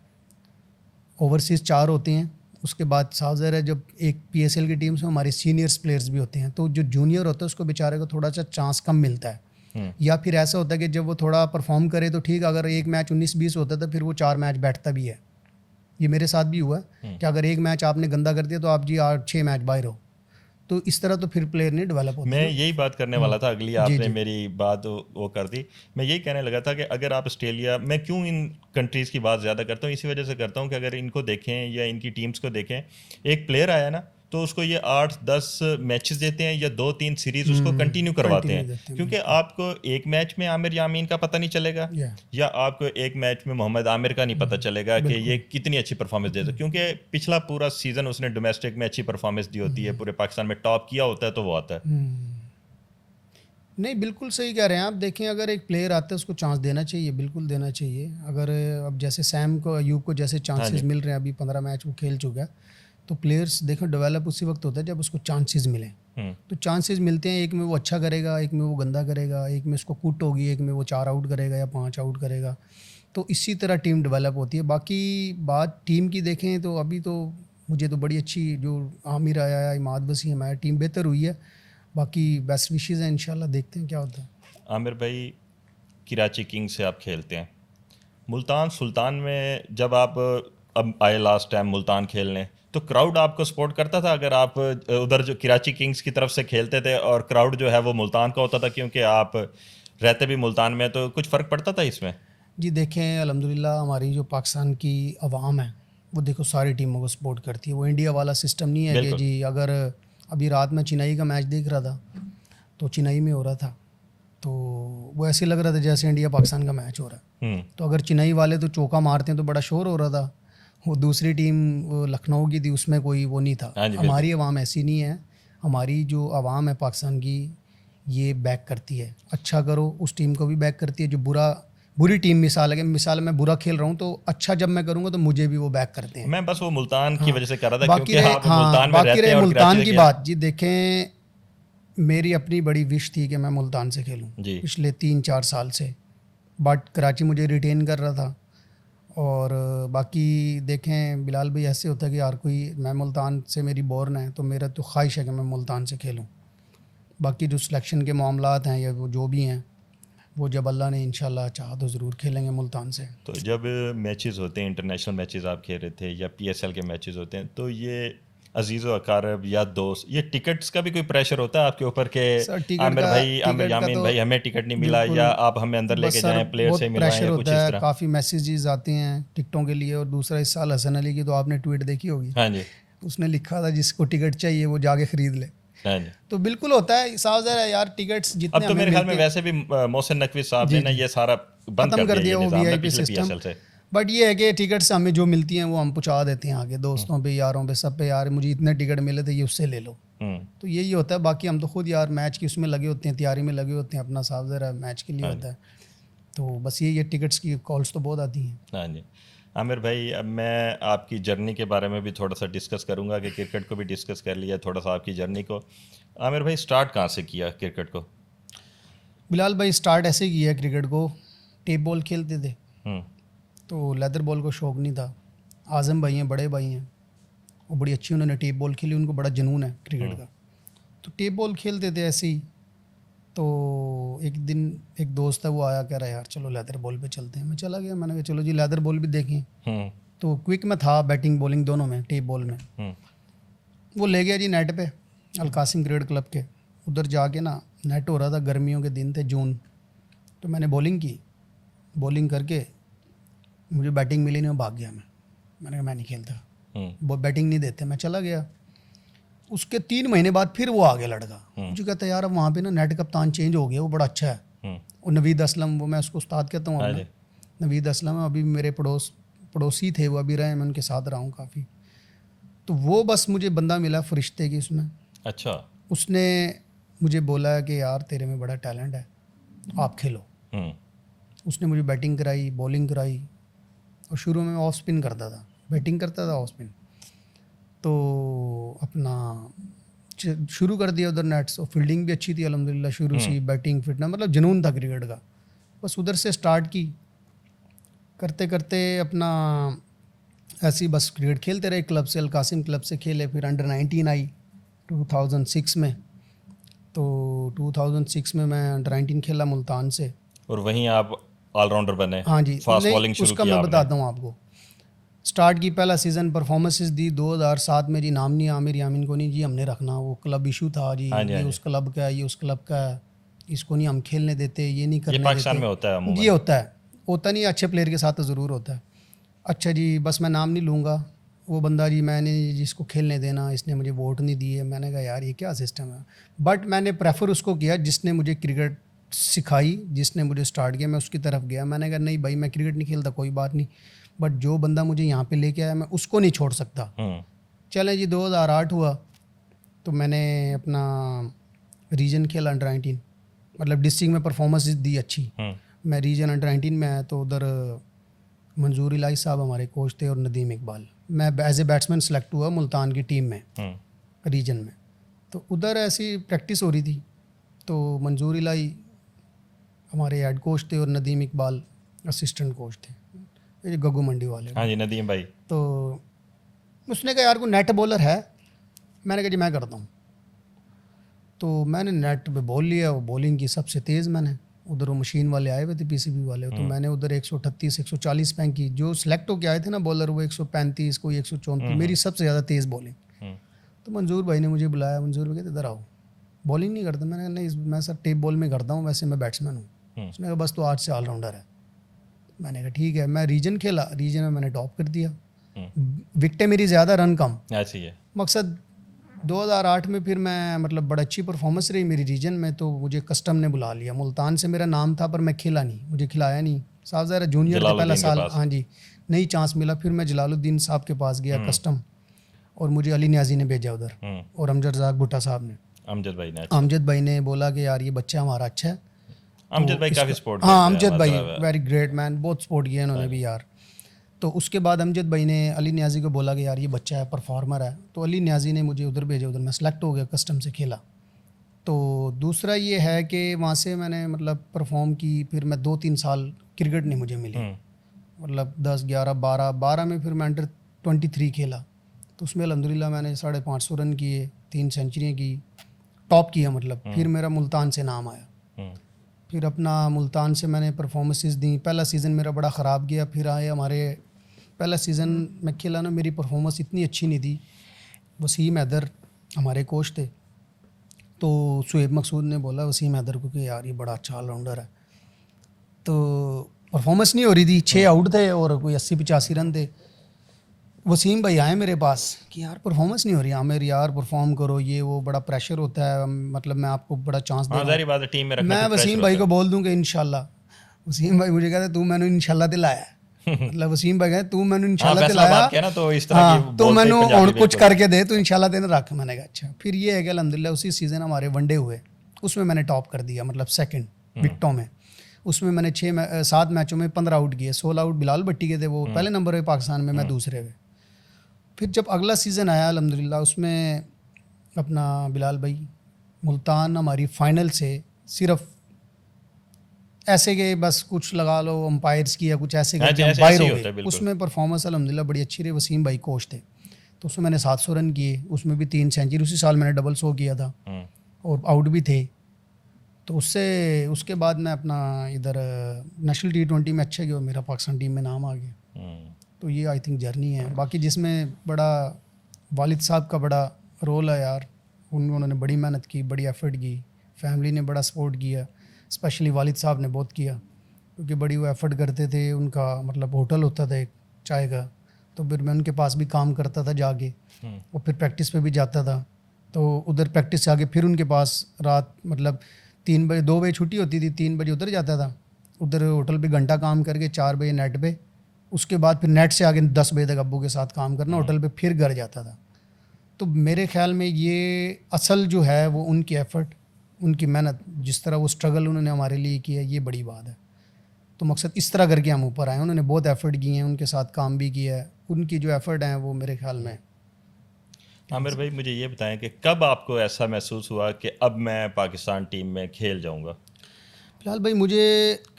S2: ओवरसीज़ 4 होते हैं, उसके बाद साफ ज़ाहिर है जब एक पीएसएल की टीम से हमारे सीनियर्स प्लेयर्स भी होते हैं, तो जो जूनियर होता है उसको बेचारे को थोड़ा सा चांस कम मिलता है। या फिर ऐसा होता है कि जब वो थोड़ा परफॉर्म करे तो ठीक, अगर एक मैच 19-20 होता है तो फिर वो 4 मैच बैठता भी है। ये मेरे साथ भी हुआ है कि अगर एक मैच आपने गंदा कर दिया तो आप जी 8-6 मैच बाहर हो, तो इस तरह तो फिर प्लेयर नहीं डेवलप होते।
S1: मैं यही बात करने वाला था, अगली आपने
S2: जी।
S1: मेरी बात वो कर दी। मैं यही कहने लगा था कि अगर आप ऑस्ट्रेलिया, मैं क्यों इन कंट्रीज़ की बात ज़्यादा करता हूँ, इसी वजह से करता हूँ कि अगर इनको देखें या इनकी टीम्स को देखें, एक प्लेयर आया ना तो उसको ये 8-10 मैचेस देते हैं या 2-3 सीरीज उसको कंटिन्यू करवाते हैं, क्योंकि आपको एक मैच में आमिर यामीन का पता नहीं चलेगा, या आपको एक मैच में मोहम्मद आमिर का नहीं पता चलेगा कि ये कितनी अच्छी परफॉर्मेंस देता है, क्योंकि पिछला पूरा सीजन उसने डोमेस्टिक में अच्छी परफॉर्मेंस दी होती है, पूरे पाकिस्तान में टॉप किया होता है, तो वो आता है।
S2: नहीं बिल्कुल सही कह रहे हैं आप। देखें अगर एक प्लेयर आता है उसको चांस देना चाहिए, बिल्कुल देना चाहिए। अगर अब जैसे सैम को, अयूब को जैसे चांसेस मिल रहे हैं, अभी 15 मैच वो खेल चुका है, तो प्लेयर्स देखो डेवलप उसी वक्त होता है जब उसको चांसेस मिलें। तो चांसेस मिलते हैं, एक में वो अच्छा करेगा, एक में वो गंदा करेगा, एक में उसको कुट होगी, एक में वो 4 आउट करेगा या 5 आउट करेगा, तो इसी तरह टीम डेवलप होती है। बाकी बात टीम की देखें तो अभी तो मुझे तो बड़ी अच्छी, जो आमिर आया है, इमाद वसीम आया, टीम बेहतर हुई है। बाकी बेस्ट विशेज़ हैं, इंशाल्लाह देखते हैं क्या होता है।
S1: आमिर भाई, कराची किंग्स से आप खेलते हैं, मुल्तान सुल्तान में जब आप अब आए लास्ट टाइम मुल्तान खेलने, तो क्राउड आपको सपोर्ट करता था अगर आप उधर जो कराची किंग्स की तरफ से खेलते थे और क्राउड जो है वो मुल्तान का होता था, क्योंकि आप रहते भी मुल्तान में, तो कुछ फ़र्क पड़ता था इसमें?
S2: जी देखें अल्हम्दुलिल्लाह हमारी जो पाकिस्तान की आवाम है वो देखो सारी टीमों को सपोर्ट करती है। वो इंडिया वाला सिस्टम नहीं है कि जी, अगर अभी रात में चेन्नई का मैच देख रहा था तो चेन्नई में हो रहा था तो वो ऐसे लग रहा था जैसे इंडिया पाकिस्तान का मैच हो रहा है। तो अगर चेन्नई वाले तो चौका मारते हैं तो बड़ा शोर हो रहा था, वो दूसरी टीम वो लखनऊ की थी, उसमें कोई वो नहीं था।
S1: हाँ जी, बिल्कुल।
S2: हमारी आवाम ऐसी नहीं है। हमारी जो आवाम है पाकिस्तान की, ये बैक करती है। अच्छा करो उस टीम को भी बैक करती है। जो बुरी टीम, मिसाल मैं बुरा खेल रहा हूँ तो अच्छा जब मैं करूँगा तो मुझे भी वो बैक करते हैं।
S1: मैं बस वो मुल्तान की
S2: हाँ,
S1: वजह से कर रहा था,
S2: बाकी
S1: क्योंकि
S2: रहे
S1: आप मुल्तान में
S2: बाकी
S1: रहते
S2: रहे
S1: हैं और कराची
S2: मुल्तान
S1: से
S2: की
S1: किया।
S2: बात जी, देखें मेरी अपनी बड़ी विश थी कि मैं मुल्तान से खेलूं
S1: जी।
S2: पिछले 3-4 साल से, बट कराची मुझे रिटेन कर रहा था। और बाकी देखें बिलाल भाई, ऐसे होता है कि यार कोई, मैं मुल्तान से मेरी बोर्न है तो मेरा तो ख्वाहिश है कि मैं मुल्तान से खेलूं। बाकी जो सिलेक्शन के मामलात हैं या वो जो भी हैं, वो जब अल्लाह ने इंशाल्लाह चाहा तो ज़रूर खेलेंगे मुल्तान से।
S1: तो जब मैचेस होते हैं, इंटरनेशनल मैचेस आप खेल रहे थे या पीएसएल के मैचेस होते हैं, तो ये अजीज़ व अकारब या दोस्त, ये टिकट्स का भी कोई प्रेशर होता है आपके ऊपर के
S2: सर
S1: आमिर
S2: टिकट का
S1: यामीन
S2: तो
S1: भाई हमें टिकट नहीं मिला,
S2: बिल्कुल,
S1: या आप हमें अंदर
S2: बस
S1: लेके
S2: सर
S1: जाएं, प्लेयर से
S2: बहुत
S1: मिलवाएं,
S2: प्रेशर
S1: या कुछ
S2: होता
S1: इस
S2: है,
S1: तरह?
S2: काफ़ी मैसेजेस आते हैं टिकटों के लिए। और दूसरा, इस साल हसन अली की तो आपने ट्वीट देखी होगी,
S1: हाँ जी,
S2: उसने लिखा था जिसको टिकट चाहिए वो जाके ख़रीद ले।
S1: हाँ जी।
S2: तो बिल्कुल होता है, साफ ज़रा यार, टिकट्स
S1: अब
S2: जितने
S1: तो
S2: हमें
S1: मेरे ख्याल में
S2: मिलते हैं।
S1: वैसे भी मोहसिन नकवी साहब
S2: जी
S1: ने ना
S2: जी,
S1: ये सारा बंद
S2: ख़त्म
S1: कर
S2: कर
S1: दिया,
S2: दिया
S1: ये
S2: वो
S1: निज़ाम ना
S2: वीआईपी
S1: पिछले
S2: सिस्टम।
S1: पीएसएल से।
S2: बट ये है कि टिकट्स हमें जो मिलती हैं वो हम पहुँचा देते हैं आगे दोस्तों पे, यारों पे, सब पे। यार मुझे इतने टिकट मिले थे, ये उससे ले लो। तो यही होता है। बाकी हम तो खुद यार मैच की उसमें लगे होते हैं, तैयारी में लगे होते हैं, अपना साफ ज़रा मैच के लिए
S1: हाँ
S2: होता है। तो बस ये टिकट्स की कॉल्स तो बहुत आती हैं।
S1: हाँ जी। आमिर भाई, अब मैं आपकी जर्नी के बारे में भी थोड़ा सा डिस्कस करूंगा, कि क्रिकेट को भी डिस्कस कर लिया, थोड़ा सा आपकी जर्नी को। आमिर भाई, स्टार्ट कहाँ से किया क्रिकेट को?
S2: बिलाल भाई स्टार्ट ऐसे किया क्रिकेट को, टेप बॉल खेलते थे
S1: हम्म।
S2: तो लेदर बॉल को शौक़ नहीं था। आज़म भाई हैं, बड़े भाई हैं, वो बड़ी अच्छी उन्होंने टेप बॉल खेली, उनको बड़ा जुनून है क्रिकेट का। तो टेप बॉल खेलते थे ऐसे ही। तो एक दिन एक दोस्त है, वो आया, कह रहा है यार चलो लेदर बॉल पे चलते हैं। मैं चला गया, मैंने कहा चलो जी लेदर बॉल भी देखें।
S1: हम्म।
S2: तो क्विक में था, बैटिंग बॉलिंग दोनों में, टेप बॉल में।
S1: हम्म।
S2: वो ले गया जी नेट पे, अलकासिम क्रिकेट क्लब के उधर जाके ना, नेट हो रहा था, गर्मियों के दिन थे, जून। तो मैंने बॉलिंग की, बॉलिंग करके मुझे बैटिंग मिली नहीं, मैं भाग गया। मैंने कहा मैं नहीं खेलता, वो बैटिंग नहीं देते, मैं चला गया। उसके 3 महीने बाद फिर वो आ गया लड़का, मुझे कहता है यार अब वहाँ पे ना नेट कप्तान चेंज हो गया, वो बड़ा अच्छा है। और नवीद असलम, वो मैं उसको उस्ताद कहता हूँ अपना, नवीद असलम है, अभी मेरे पड़ोसी थे वो, अभी रहे, मैं उनके साथ रहा हूँ काफ़ी। तो वो बस मुझे बंदा मिला फरिश्ते की उसमें।
S1: अच्छा।
S2: उसने मुझे बोला कि यार तेरे में बड़ा टैलेंट है, आप खेलो। उसने मुझे बैटिंग कराई, बॉलिंग कराई। और शुरू में मैं ऑफ स्पिन करता था, बैटिंग करता था ऑफ स्पिन। तो अपना शुरू कर दिया उधर नेट्स, और फील्डिंग भी अच्छी थी अल्हम्दुलिल्लाह शुरू से। बैटिंग फिटनेस, मतलब जुनून था क्रिकेट का। बस उधर से स्टार्ट की, करते करते अपना ऐसे ही बस क्रिकेट खेलते रहे। क्लब से, अलकासिम क्लब से खेले, फिर अंडर 19 आई 2006 में। तो 2006 में मैं अंडर 19 खेला मुल्तान से।
S1: और वहीं आप ऑलराउंडर बने?
S2: हाँ जी,
S1: फास्ट
S2: नहीं
S1: बॉलिंग शुरू
S2: उसका
S1: किया
S2: मैं
S1: आपने?
S2: बताता हूँ आपको। स्टार्ट की, पहला सीज़न परफॉर्मेंसेस दी। 2007 में जी नाम नहीं आमिर यामीन को नहीं जी हमने रखना, वो क्लब इशू था जी,
S1: हाँ जी, हाँ
S2: ये
S1: जी।
S2: उस क्लब का है, ये उस क्लब का है, इसको नहीं हम खेलने देते, ये नहीं
S1: ये
S2: करने
S1: पाकिस्तान
S2: देते।
S1: में होता है
S2: जी
S1: अमूमन।
S2: होता नहीं, अच्छे प्लेयर के साथ तो ज़रूर होता है। अच्छा जी, बस मैं नाम नहीं लूँगा, वो बंदा जी, मैंने जिसको खेलने देना, इसने मुझे वोट नहीं दिए। मैंने कहा यार ये क्या सिस्टम है। बट मैंने प्रेफर उसको किया जिसने मुझे क्रिकेट सिखाई, जिसने मुझे स्टार्ट किया, मैं उसकी तरफ गया। मैंने कहा नहीं भाई, मैं क्रिकेट नहीं खेलता, कोई बात नहीं, बट जो बंदा मुझे यहाँ पे लेके आया मैं उसको नहीं छोड़ सकता। चले जी, 2008 हुआ तो मैंने अपना रीजन खेला अंडर 19, मतलब डिस्ट्रिक्ट में परफॉर्मेंस दी अच्छी। मैं रीजन अंडर 19 में आया तो उधर मंजूर इलाही साहब हमारे कोच थे और नदीम इकबाल। मैं एज ए बैट्समैन सेलेक्ट हुआ मुल्तान की टीम में, रीजन में। तो उधर ऐसी प्रैक्टिस हो रही थी, तो मंजूर इलाही हमारे हेड कोच थे और नदीम इकबाल असिस्टेंट कोच थे, ये गग्गू मंडी वाले।
S1: हाँ जी, नदीम भाई।
S2: तो उसने कहा यार को नेट बॉलर है। मैंने कहा जी मैं करता हूँ। तो मैंने नेट पे बॉल लिया, वो बॉलिंग की सबसे तेज़ मैंने, उधर वो मशीन वाले आए हुए थे, पीसीबी वाले। तो मैंने उधर 138 140 फेंक की। जो सिलेक्ट होके आए थे ना बॉलर, वो 135, कोई 134, मेरी सबसे ज़्यादा तेज़ बॉलिंग। तो मंजूर भाई ने मुझे बुलाया, मंजूर भाई कहते इधर आओ, बॉलिंग नहीं करता। मैंने कहा नहीं, मैं सर टेप बॉल में करता हूँ, वैसे मैं बैट्समैन हूँ। उसने कहा बस तो आज से ऑलराउंडर है। मैंने कहा ठीक है। मैं रीजन खेला, रीजन में मैंने टॉप कर दिया, विकटें मेरी ज़्यादा, रन कम।
S1: ऐसी है
S2: मकसद 2008 में फिर मैं, मतलब बड़ा अच्छी परफॉर्मेंस रही मेरी रीजन में, तो मुझे कस्टम ने बुला लिया। मुल्तान से मेरा नाम था पर मैं खेला नहीं, मुझे खिलाया नहीं। साहब ज़रा जूनियर थे, पहला
S1: जलालुद्दीन के
S2: साल,
S1: पास।
S2: हाँ जी, नहीं चांस मिला। फिर मैं जलालुद्दीन साहब के पास गया कस्टम, और मुझे अली न्याजी ने भेजा उधर, और अमजद रज़ाक भुट्टा साहब ने,
S1: अमजद भाई ने, अच्छा।
S2: अमजद भाई ने बोला कि यार ये बच्चा हमारा अच्छा है।
S1: अमजद भाई काफ़ी
S2: इसका-
S1: सपोर्ट
S2: हाँ,
S1: करते हैं,
S2: अमजद भाई
S1: मतलब
S2: वेरी ग्रेट मैन, बहुत सपोर्ट किया इन्होंने भी यार। तो उसके बाद अमजद भाई ने अली न्याजी को बोला कि यार ये बच्चा है, परफॉर्मर है, तो अली न्याजी ने मुझे उधर भेजा, उधर मैं सेलेक्ट हो गया, कस्टम से खेला। तो दूसरा ये है कि वहाँ से मैंने मतलब परफॉर्म की, फिर मैं 2-3 साल क्रिकेट नहीं मुझे मिली, मतलब 10, 11, 12 में फिर मैं अंडर 23 खेला, तो उसमें अल्हम्दुलिल्लाह मैंने 550 रन किए, 3 सेंचुरियाँ की, टॉप किया मतलब। फिर मेरा मुल्तान से नाम आया, फिर अपना मुल्तान से मैंने परफॉर्मेंसेस दी। पहला सीज़न मेरा बड़ा ख़राब गया, फिर आए हमारे, पहला सीज़न मैं खेला ना, मेरी परफॉर्मेंस इतनी अच्छी नहीं थी। वसीम हैदर हमारे कोच थे, तो शुएब मकसूद ने बोला वसीम हैदर को कि यार ये बड़ा अच्छा ऑलराउंडर है, तो परफॉर्मेंस नहीं हो रही थी, 6 आउट थे और कोई 80-85 रन थे। वसीम भाई आए मेरे पास कि यार परफॉर्मेंस नहीं हो रही आमिर, यार परफॉर्म करो, ये वो बड़ा प्रेशर होता है, मतलब मैं आपको बड़ा चांस दे
S1: हाँ,
S2: रहा
S1: ज़ाहिर
S2: हूँ,
S1: बात है, टीम में रखना
S2: मैं
S1: फिर
S2: वसीम
S1: प्रेशर
S2: भाई
S1: होता
S2: को बोल दूँ कि इंशाल्लाह। वसीम भाई मुझे कहते तू मैंने इंशाल्लाह दिलाया मतलब वसीम भाई कहते तू मैंने
S1: है। हाँ,
S2: इंशाल्लाह
S1: फैसलाबाद
S2: दिलाया,
S1: के ना, तो इस तरह की
S2: हाँ तो
S1: बोलते
S2: मैंने
S1: ही पंजाबी
S2: और कुछ
S1: बिल्कुल।
S2: करके दे, तो इंशाल्लाह तेने रख। मैंने कहा अच्छा। फिर ये है कि अल्हम्दुलिल्लाह उसी सीज़न हमारे वनडे हुए, उसमें मैंने टॉप कर दिया, मतलब सेकंड विकेटों में। उसमें मैंने 7 मैचों में 15 आउट किए, 16 आउट बिलाल भट्टी के थे, वो पहले नंबर पे पाकिस्तान में, मैं दूसरे पे। फिर जब अगला सीज़न आया अल्हम्दुलिल्लाह, उसमें अपना बिलाल भाई मुल्तान हमारी फ़ाइनल से सिर्फ ऐसे के बस कुछ लगा लो अंपायर्स की या कुछ ऐसे
S1: हाँ
S2: करके
S1: जी,
S2: हम
S1: ऐसे
S2: बाहर
S1: ऐसे ही
S2: हो
S1: होता है
S2: गए।
S1: बिल्कुल।
S2: उसमें परफॉर्मेंस अल्हम्दुलिल्लाह बड़ी अच्छी रही, वसीम भाई कोच थे, तो उसमें मैंने 700 रन किए, उसमें भी 3 सेंचुरी, उसी साल मैंने डबल 100 किया था, और आउट भी थे। तो उससे उसके बाद मैं अपना इधर नेशनल T20 में अच्छा गया, मेरा पाकिस्तान टीम में नाम आ गया। तो ये आई थिंक जर्नी है, बाकी जिसमें बड़ा वालिद साहब का बड़ा रोल है यार, उन्होंने बड़ी मेहनत की, बड़ी एफर्ट की, फैमिली ने बड़ा सपोर्ट किया, स्पेशली वालिद साहब ने बहुत किया, क्योंकि बड़ी वो एफर्ट करते थे। उनका मतलब होटल होता था एक चाय का, तो फिर मैं उनके पास भी काम करता था जाके, और फिर प्रैक्टिस पे भी जाता था, तो उधर प्रैक्टिस से आके फिर उनके पास रात मतलब 3 बजे 2 बजे छुट्टी होती थी, 3 बजे उधर जाता था, उधर होटल पे घंटा काम करके 4 बजे नेट पे, उसके बाद फिर नेट से आगे 10 बजे तक अब्बू के साथ काम करना होटल पे, फिर घर जाता था। तो मेरे ख्याल में ये असल जो है वो उनकी एफ़र्ट, उनकी मेहनत, जिस तरह वो स्ट्रगल उन्होंने हमारे लिए किया, ये बड़ी बात है। तो मकसद इस तरह करके हम ऊपर आए, उन्होंने बहुत एफ़र्ट किए हैं, उनके साथ काम भी किया है, उनकी जो एफ़र्ट हैं वो मेरे ख्याल में।
S1: आमिर भाई, मुझे ये बताएं कि कब आपको ऐसा महसूस हुआ कि अब मैं पाकिस्तान टीम में खेल जाऊंगा?
S2: फिलहाल भाई मुझे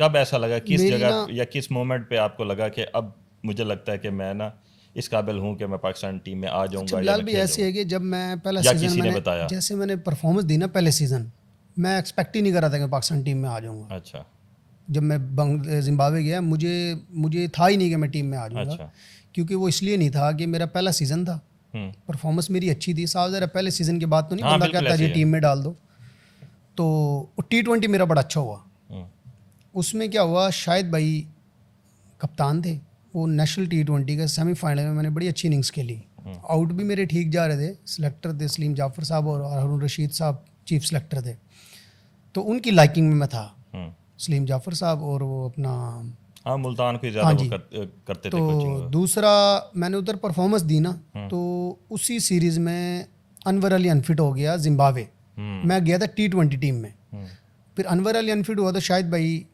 S1: कब ऐसा लगा, किस
S2: मेरी
S1: जगह
S2: ना,
S1: या किस मोमेंट पे आपको लगा कि अब मुझे लगता है कि मैं ना इस काबिल हूँ कि मैं पाकिस्तान टीम में आ
S2: अच्छा
S1: जाऊंगा या
S2: बिलाल
S1: मैं
S2: भाई
S1: खेल
S2: ऐसे है कि जब मैं पहला
S1: या
S2: सीज़न
S1: किसी ने
S2: मैंने
S1: बताया?
S2: जैसे मैंने परफॉर्मेंस दी ना पहले सीज़न, मैं एक्सपेक्ट ही नहीं कर रहा था कि पाकिस्तान टीम में आ जाऊँगा।
S1: अच्छा,
S2: जब मैं जिम्बाब्वे गया, मुझे मुझे था ही नहीं कि मैं टीम में आ जाऊँगा,
S1: अच्छा।
S2: क्योंकि वो इसलिए नहीं था कि मेरा पहला सीज़न था, परफॉर्मेंस मेरी अच्छी थी। साफ ज़रा पहले सीज़न के बाद तो नहीं
S1: हाँ,
S2: बंदा
S1: बिल्कुल
S2: कहता
S1: ऐसे
S2: जी
S1: ही है।
S2: टीम में डाल दो। तो T20 मेरा बड़ा अच्छा हुआ। उसमें क्या हुआ, शायद भाई कप्तान थे, वो नेशनल T20 का सेमीफाइनल में मैंने बड़ी अच्छी इनिंग्स खेली, आउट भी मेरे ठीक जा रहे थे, सिलेक्टर थे सलीम जाफ़र साहब और हारून रशीद साहब चीफ सिलेक्टर थे, तो उनकी लाइकिंग में मैं था, सलीम जाफ़र साहब और वो अपना,
S1: हाँ, मुल्तान को ही ज़्यादा
S2: हाँ
S1: वो
S2: जी।
S1: करते थे
S2: तो
S1: कोचिंग।
S2: दूसरा मैंने उधर परफॉर्मेंस दी ना, तो उसी सीरीज़ में अनवर अली अनफिट हो गया जिम्बाब्वे, मैं गया था T20 टीम में, फिर अनवर अली अनफिट हुआ, तो शायद भाई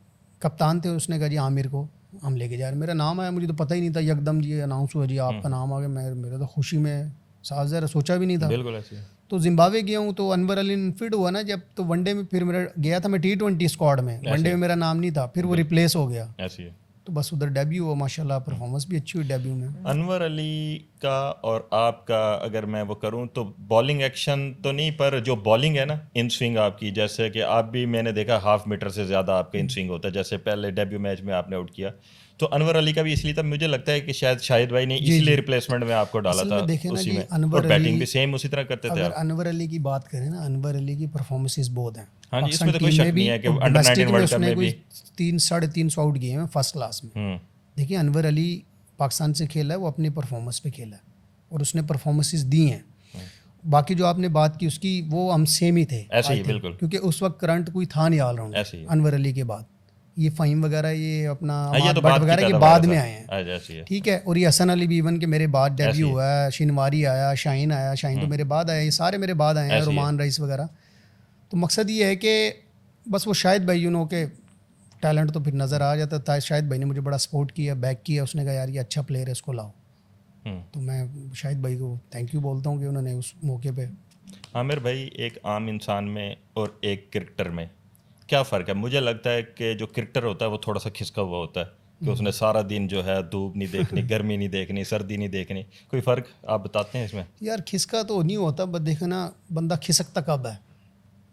S2: कप्तान थे, उसने कहा जी आमिर को हम लेके जा रहे, मेरा नाम आया, मुझे तो पता ही नहीं था, यकदम जी अनाउंस हुआ जी आपका नाम आ गया, मैं मेरा तो खुशी में सांस ज़रा सोचा भी नहीं था।
S1: बिल्कुल ऐसे ही।
S2: तो जिम्बाब्वे गया हूँ, तो अनवर अली अनफिट हुआ ना जब, तो वनडे में फिर मेरा गया था, मैं T20 स्क्वाड में, वनडे में मेरा नाम नहीं था, फिर वो रिप्लेस हो गया,
S1: ऐसी है।
S2: तो बस उधर डेब्यू हुआ, माशाल्लाह परफॉर्मेंस भी अच्छी हुई डेब्यू में।
S1: अनवर अली का और आपका अगर मैं वो करूं तो बॉलिंग एक्शन तो नहीं, पर जो बॉलिंग है ना, इन स्विंग आपकी, जैसे कि आप भी मैंने देखा हाफ मीटर से ज़्यादा आपका इन स्विंग होता है, जैसे पहले डेब्यू मैच में आपने आउट किया, तो अनवर अली का भी इसलिए था, मुझे लगता है कि शायद शाहिद भाई ने
S2: जी
S1: इसलिए
S2: जी,
S1: रिप्लेसमेंट में आपको डाला
S2: असल
S1: था
S2: में देखें ना
S1: उसी
S2: जी,
S1: में, और
S2: अनवर
S1: बैटिंग
S2: अली,
S1: भी सेम उसी तरह करते थे
S2: अगर
S1: आप।
S2: अनवर अली की बात करें ना, अनवर अली की परफॉर्मेंसेस बहुत हैं
S1: हाँ जी,
S2: पाकिस्तान
S1: इसमें तो कोई
S2: टीम
S1: शक
S2: में भी,
S1: नहीं है कि
S2: और
S1: अंडर 19
S2: डोमेस्टिक में
S1: वर्ल्ड कप
S2: उसने
S1: में
S2: कोई
S1: भी।
S2: 300-350 आउट किए हैं फर्स्ट क्लास में। देखिए अनवर अली पाकिस्तान से खेला है, वो अपनी परफॉर्मेंस पे खेला है, और उसने परफॉर्मेंसेस दी हैं। बाकी जो आपने बात की उसकी, वो हम सेम ही थे
S1: ऐसे ही
S2: I think,
S1: बिल्कुल
S2: क्योंकि उस वक्त करंट कोई था नहीं ऑलराउंडर
S1: ऐसे ही।
S2: अनवर अली के बाद, ये फ़हीम वगैरह ये अपना
S1: ये
S2: अमाद
S1: तो
S2: भट्ट
S1: बाद की
S2: वगैरह ये
S1: पैदावार
S2: बाद
S1: है
S2: में
S1: सर।
S2: आए हैं,
S1: ऐसी है।
S2: ठीक है। और ये हसन अली भी इवन के मेरे बाद
S1: ऐसी
S2: डेब्यू
S1: है।
S2: हुआ है, शिनवारी आया, शाहीन आया, शाहीन तो मेरे बाद आया, ये सारे मेरे बाद आए हैं,
S1: ऐसी है।
S2: रुमान रईस वगैरह। तो मकसद ये है कि बस वो शाहिद भाई के टैलेंट तो फिर नज़र आ जाता था। शाहिद भाई ने मुझे बड़ा सपोर्ट किया, बैक किया, उसने कहा यार ये अच्छा प्लेयर है, इसको लाओ। तो मैं शाहिद भाई को थैंक यू बोलता हूँ कि उन्होंने उस मौके पे।
S1: आमिर भाई, एक आम इंसान में और एक क्रिकेटर में क्या फ़र्क है? मुझे लगता है कि जो क्रिकेटर होता है वो थोड़ा सा खिसका हुआ होता है कि उसने सारा दिन जो है धूप नहीं देखनी, गर्मी नहीं देखनी, सर्दी नहीं देखनी। कोई फ़र्क आप बताते हैं इसमें?
S2: यार खिसका तो नहीं होता, बस देखना बंदा खिसकता कब है।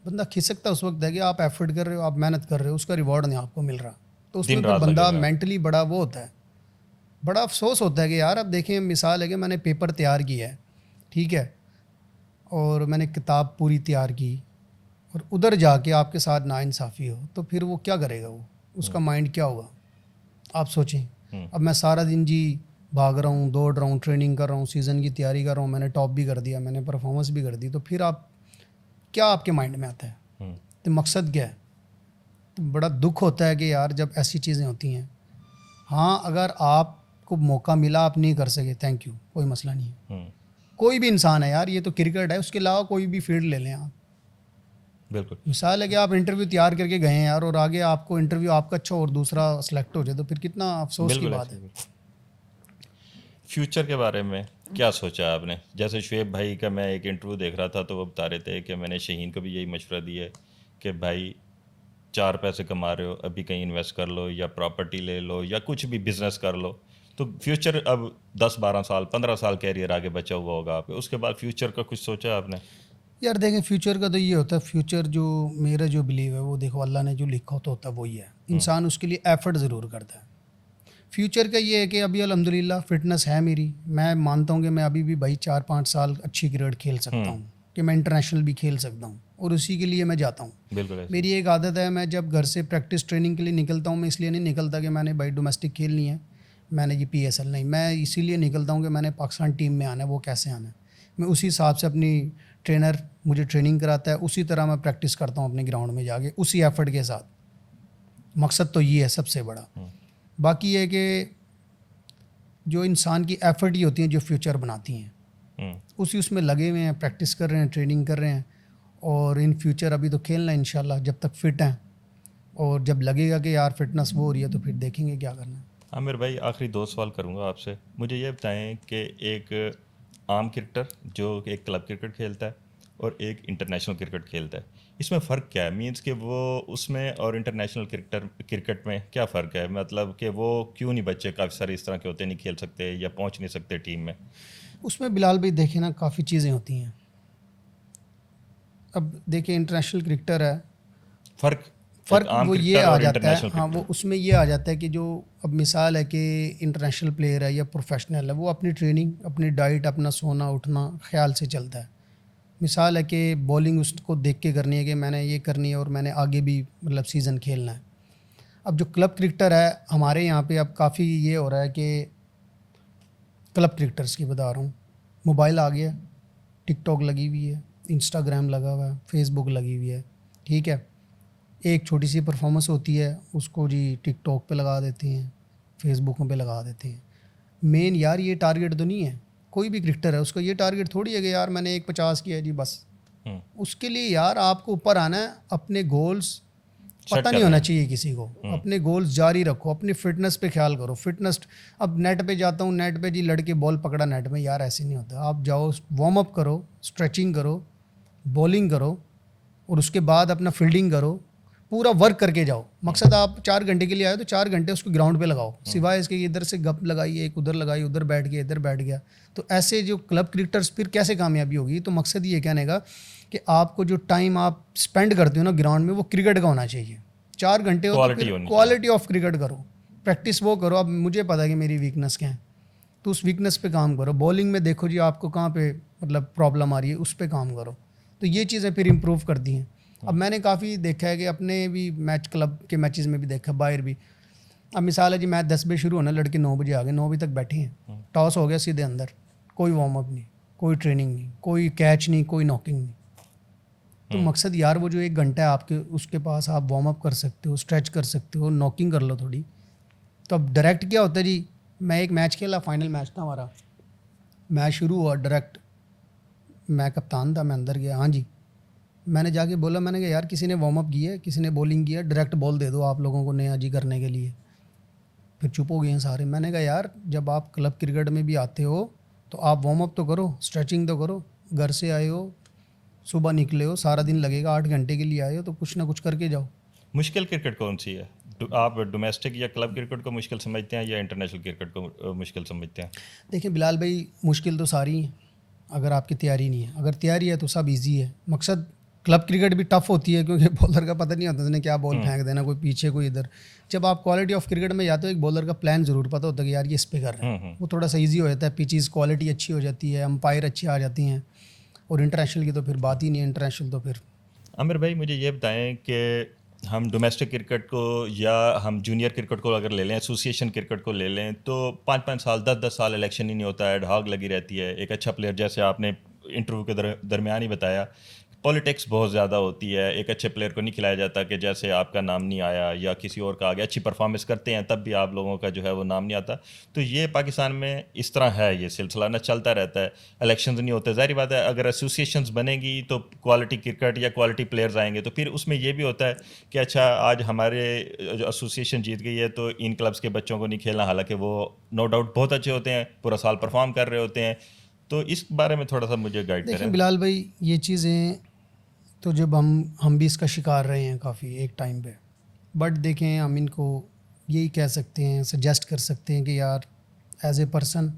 S2: बंदा खिसकता उस वक्त है कि आप एफर्ट कर रहे हो, आप मेहनत कर रहे हो, उसका रिवॉर्ड नहीं आपको मिल रहा, तो उसमें
S1: दिन
S2: फिर
S1: रात लगे
S2: बंदा
S1: हुए हैं।
S2: मेंटली बड़ा वो होता है, बड़ा अफसोस होता है कि यार अब देखें, मिसाल है कि मैंने पेपर तैयार किया है, ठीक है, और मैंने किताब पूरी तैयार की, और उधर जाके आपके साथ नाइंसाफ़ी हो, तो फिर वो क्या करेगा, वो उसका माइंड क्या होगा, आप सोचें। अब मैं सारा दिन जी भाग रहा हूँ, दौड़ रहा हूँ, ट्रेनिंग कर रहा हूँ, सीज़न की तैयारी कर रहा हूँ, मैंने टॉप भी कर दिया, मैंने परफॉर्मेंस भी कर दी, तो फिर आप क्या आपके माइंड में आता है, तो मकसद क्या है। तो बड़ा दुख होता है कि यार जब ऐसी चीज़ें होती हैं। हाँ, अगर आपको मौका मिला, आप नहीं कर सके, थैंक यू, कोई मसला नहीं है। कोई भी इंसान है यार, ये तो क्रिकेट है, उसके अलावा कोई भी फील्ड ले लें आप।
S1: बिल्कुल।
S2: मिसाल है कि आप इंटरव्यू तैयार करके गए हैं यार, और आगे आपको इंटरव्यू आपका अच्छा और दूसरा सेलेक्ट हो जाए, तो फिर कितना अफसोस की
S1: बिल्कुल
S2: बात
S1: ऐसे
S2: है।
S1: ही। फ्यूचर के बारे में क्या सोचा आपने? जैसे शुएब भाई का मैं एक इंटरव्यू देख रहा था तो वो बता रहे थे कि मैंने शहीन को भी यही मशवरा दिया है कि भाई 4 पैसे कमा रहे हो, अभी कहीं इन्वेस्ट कर लो या प्रॉपर्टी ले लो या कुछ भी बिजनेस कर लो। तो फ्यूचर अब 10-12 साल 15 साल कैरियर आगे बचा हुआ होगा आपके, उसके बाद फ्यूचर का कुछ सोचा आपने?
S2: यार देखें, फ्यूचर का तो ये होता है, फ्यूचर जो मेरा जो बिलीव है वो देखो, अल्लाह ने जो लिखा होता है वही है, इंसान उसके लिए एफर्ट ज़रूर करता है। फ्यूचर का ये है कि अभी अल्हम्दुलिल्लाह फिटनेस है मेरी, मैं मानता हूँ कि मैं अभी भी भाई 4-5 साल अच्छी क्रिकेट खेल सकता हूँ, कि मैं इंटरनेशनल भी खेल सकता हूँ, और उसी के लिए मैं जाता हूँ।
S1: बिल्कुल ऐसे।
S2: मेरी एक आदत है, मैं जब घर से प्रैक्टिस ट्रेनिंग के लिए निकलता हूँ, मैं इसलिए नहीं निकलता कि मैंने भाई डोमेस्टिक खेलनी है, मैंने ये PSL नहीं, मैं इसीलिए निकलता हूँ कि मैंने पाकिस्तान टीम में आना है। वो कैसे आना है, मैं उसी हिसाब से, अपनी ट्रेनर मुझे ट्रेनिंग कराता है, उसी तरह मैं प्रैक्टिस करता हूँ अपने ग्राउंड में जाके, उसी एफर्ट के साथ। मकसद तो ये है सबसे बड़ा। बाकी ये है कि जो इंसान की एफर्ट ही होती हैं जो फ्यूचर बनाती हैं, उसी उसमें लगे हुए हैं, प्रैक्टिस कर रहे हैं, ट्रेनिंग कर रहे हैं, और इन फ्यूचर अभी तो खेलना है इंशाल्लाह, जब तक फिट हैं, और जब लगेगा कि यार फिटनेस वो हो रही है तो फिर देखेंगे क्या करना है।
S1: आमिर भाई, आखिरी 2 सवाल करूंगा आपसे। मुझे ये बताएं कि एक आम क्रिकेटर जो एक क्लब क्रिकेट खेलता है और एक इंटरनेशनल क्रिकेट खेलता है, इसमें फ़र्क क्या है? मींस कि वो उसमें और इंटरनेशनल क्रिकेट में क्या फ़र्क है? मतलब कि वो क्यों नहीं, बच्चे काफ़ी सारे इस तरह के होते, नहीं खेल सकते या पहुंच नहीं सकते टीम में?
S2: उसमें बिलाल भाई देखें ना, काफ़ी चीज़ें होती हैं। अब देखिए, इंटरनेशनल क्रिकेटर है,
S1: फ़र्क एक
S2: फ़र्क
S1: आम
S2: वो ये
S1: क्रिकेटर
S2: आ
S1: और
S2: जाता है,
S1: इंटरनेशनल
S2: हाँ, वो
S1: क्रिकेटर।
S2: उसमें ये आ जाता है कि जो अब मिसाल है कि इंटरनेशनल प्लेयर है या प्रोफेशनल है, वो अपनी ट्रेनिंग, अपनी डाइट, अपना सोना उठना ख्याल से चलता है। मिसाल है कि बॉलिंग उसको देख के करनी है कि मैंने ये करनी है और मैंने आगे भी मतलब सीज़न खेलना है। अब जो क्लब क्रिकेटर है हमारे यहाँ पे, अब काफ़ी ये हो रहा है कि क्लब क्रिकेटर्स की बता रहा हूँ, मोबाइल आ गया, टिकटॉक लगी हुई है, इंस्टाग्राम लगा हुआ है, फेसबुक लगी हुई है, ठीक है। एक छोटी सी परफॉर्मेंस होती है, उसको जी टिकटॉक पे लगा देते हैं, फेसबुक पे लगा देते हैं। मेन यार ये टारगेट तो नहीं है, कोई भी क्रिकेटर है उसका ये टारगेट थोड़ी है कि यार मैंने 150 किया जी बस। उसके लिए यार आपको ऊपर आना है, अपने गोल्स
S1: सेट
S2: पता नहीं
S1: करना
S2: होना
S1: है।
S2: चाहिए किसी को, अपने गोल्स जारी रखो, अपनी फिटनेस पे ख्याल करो। फिटनेस, अब नेट पे जाता हूँ, नेट पे जी लड़के बॉल पकड़ा नेट में, यार ऐसे नहीं होता। आप जाओ, वार्म अप करो, स्ट्रेचिंग करो, बॉलिंग करो, और उसके बाद अपना फील्डिंग करो, पूरा वर्क करके जाओ। मकसद आप 4 घंटे के लिए आए तो 4 घंटे उसको ग्राउंड पे लगाओ, सिवाय इसके इधर से गप लगाई, एक उधर लगाई, उधर बैठ गया, इधर बैठ गया। तो ऐसे जो क्लब क्रिकेटर्स फिर कैसे कामयाबी होगी? तो मकसद ये कहने का कि आपको जो टाइम आप स्पेंड करते हो ना ग्राउंड में, वो क्रिकेट का होना चाहिए। 4 घंटे हो तो
S1: क्वालिटी
S2: फिर
S1: होनी चाहिए।
S2: क्वालिटी ऑफ क्रिकेट करो, प्रैक्टिस वो करो। अब मुझे पता है कि मेरी वीकनेस क्या है, तो उस वीकनेस पे काम करो। बॉलिंग में देखो जी आपको कहाँ पे मतलब प्रॉब्लम आ रही है, उस पे काम करो। तो ये चीज़ें फिर इम्प्रूव करती हैं। अब मैंने काफ़ी देखा है कि अपने भी मैच, क्लब के मैचेस में भी देखा, बाहर भी। अब मिसाल है जी, मैच 10 बजे शुरू होना, लड़के 9 बजे आ गए, 9 बजे तक बैठे हैं, टॉस हो गया सीधे अंदर, कोई वार्म अप नहीं, कोई ट्रेनिंग नहीं, कोई कैच नहीं, कोई नॉकिंग नहीं। तो मकसद यार वो जो 1 घंटा है आपके उसके पास, आप वार्म अप कर सकते हो, स्ट्रेच कर सकते हो, नॉकिंग कर लो थोड़ी। तो अब डायरेक्ट क्या होता है जी, मैं एक मैच खेला, फाइनल मैच था हमारा, मैच शुरू हुआ डायरेक्ट, मैं कप्तान था, मैं अंदर गया, हाँ जी, मैंने जाके बोला, मैंने कहा यार किसी ने वार्म अप किया है, किसी ने बॉलिंग किया, डायरेक्ट बॉल दे दो आप लोगों को नया जी करने के लिए। फिर चुप हो गए हैं सारे। मैंने कहा यार जब आप क्लब क्रिकेट में भी आते हो तो आप वार्म अप तो करो, स्ट्रेचिंग तो करो, घर से आए हो, सुबह निकले हो, सारा दिन लगेगा, 8 घंटे के लिए आए हो, तो कुछ ना कुछ करके जाओ।
S1: मुश्किल क्रिकेट कौन सी है? आप डोमेस्टिक या क्लब क्रिकेट को मुश्किल समझते हैं या इंटरनेशनल क्रिकेट को मुश्किल समझते हैं?
S2: देखिए बिलाल भाई, मुश्किल तो सारी हैं अगर आपकी तैयारी नहीं है। अगर तैयारी है तो सब इजी है। मकसद क्लब क्रिकेट भी टफ होती है क्योंकि बॉलर का पता नहीं होता उसने क्या बॉल फेंक देना, कोई पीछे कोई इधर। जब आप क्वालिटी ऑफ क्रिकेट में जाते हो, एक बॉलर का प्लान ज़रूर पता होता है कि यार ये इस पे कर रहे हैं, वो थोड़ा सा ईजी हो जाता है, पिचेस क्वालिटी अच्छी हो जाती है, अंपायर अच्छी आ जाती हैं। और इंटरनेशनल की तो फिर बात ही नहीं है, इंटरनेशनल तो फिर।
S1: आमिर भाई मुझे ये बताएं कि हम डोमेस्टिक क्रिकेट को या हम जूनियर क्रिकेट को अगर ले लें, एसोसिएशन क्रिकेट को ले लें, तो 5-5 साल 10-10 साल इलेक्शन ही नहीं होता है, ढाग लगी रहती है। एक अच्छा प्लेयर, जैसे आपने इंटरव्यू के दरमियान ही बताया, पॉलिटिक्स बहुत ज़्यादा होती है। एक अच्छे प्लेयर को नहीं खिलाया जाता कि जैसे आपका नाम नहीं आया या किसी और का आ गया, अच्छी परफॉर्मेंस करते हैं तब भी आप लोगों का जो है वो नाम नहीं आता। तो ये पाकिस्तान में इस तरह है, ये सिलसिला ना चलता रहता है, इलेक्शंस नहीं होते। ज़ाहिर बात है अगर एसोसिएशंस बनेगी तो क्वालिटी क्रिकेट या क्वालिटी प्लेयर्स आएंगे, तो फिर उसमें ये भी होता है कि अच्छा आज हमारे जो एसोसिएशन जीत गई है तो इन क्लब्स के बच्चों को नहीं खेलना, हालांकि वो नो डाउट बहुत अच्छे होते हैं, पूरा साल परफॉर्म कर रहे होते हैं। तो इस बारे में थोड़ा सा मुझे गाइड
S2: देखें
S1: करें।
S2: बिलाल भाई, ये चीज़ें तो जब हम भी इसका शिकार रहे हैं काफ़ी एक टाइम पे। बट देखें, हम इनको यही कह सकते हैं, सजेस्ट कर सकते हैं कि यार एज ए पर्सन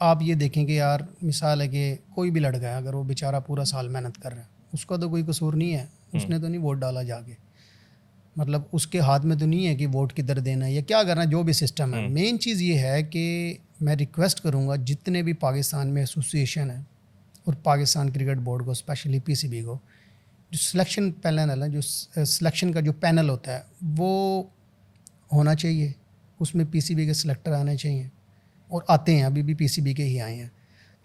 S2: आप ये देखें कि यार मिसाल है कि कोई भी लड़का है, अगर वो बेचारा पूरा साल मेहनत कर रहा है, उसका तो कोई कसूर नहीं है, उसने तो नहीं वोट डाला जाके, मतलब उसके हाथ में तो नहीं है कि वोट किधर देना है या क्या करना है, जो भी सिस्टम है। मेन चीज़ ये है कि मैं रिक्वेस्ट करूँगा जितने भी पाकिस्तान में एसोसिएशन है और पाकिस्तान क्रिकेट बोर्ड को, स्पेशली पीसीबी को, जो सिलेक्शन पैनल है, जो सिलेक्शन का जो पैनल होता है वो होना चाहिए, उसमें पीसीबी के सिलेक्टर आने चाहिए, और आते हैं, अभी भी पीसीबी के ही आए हैं।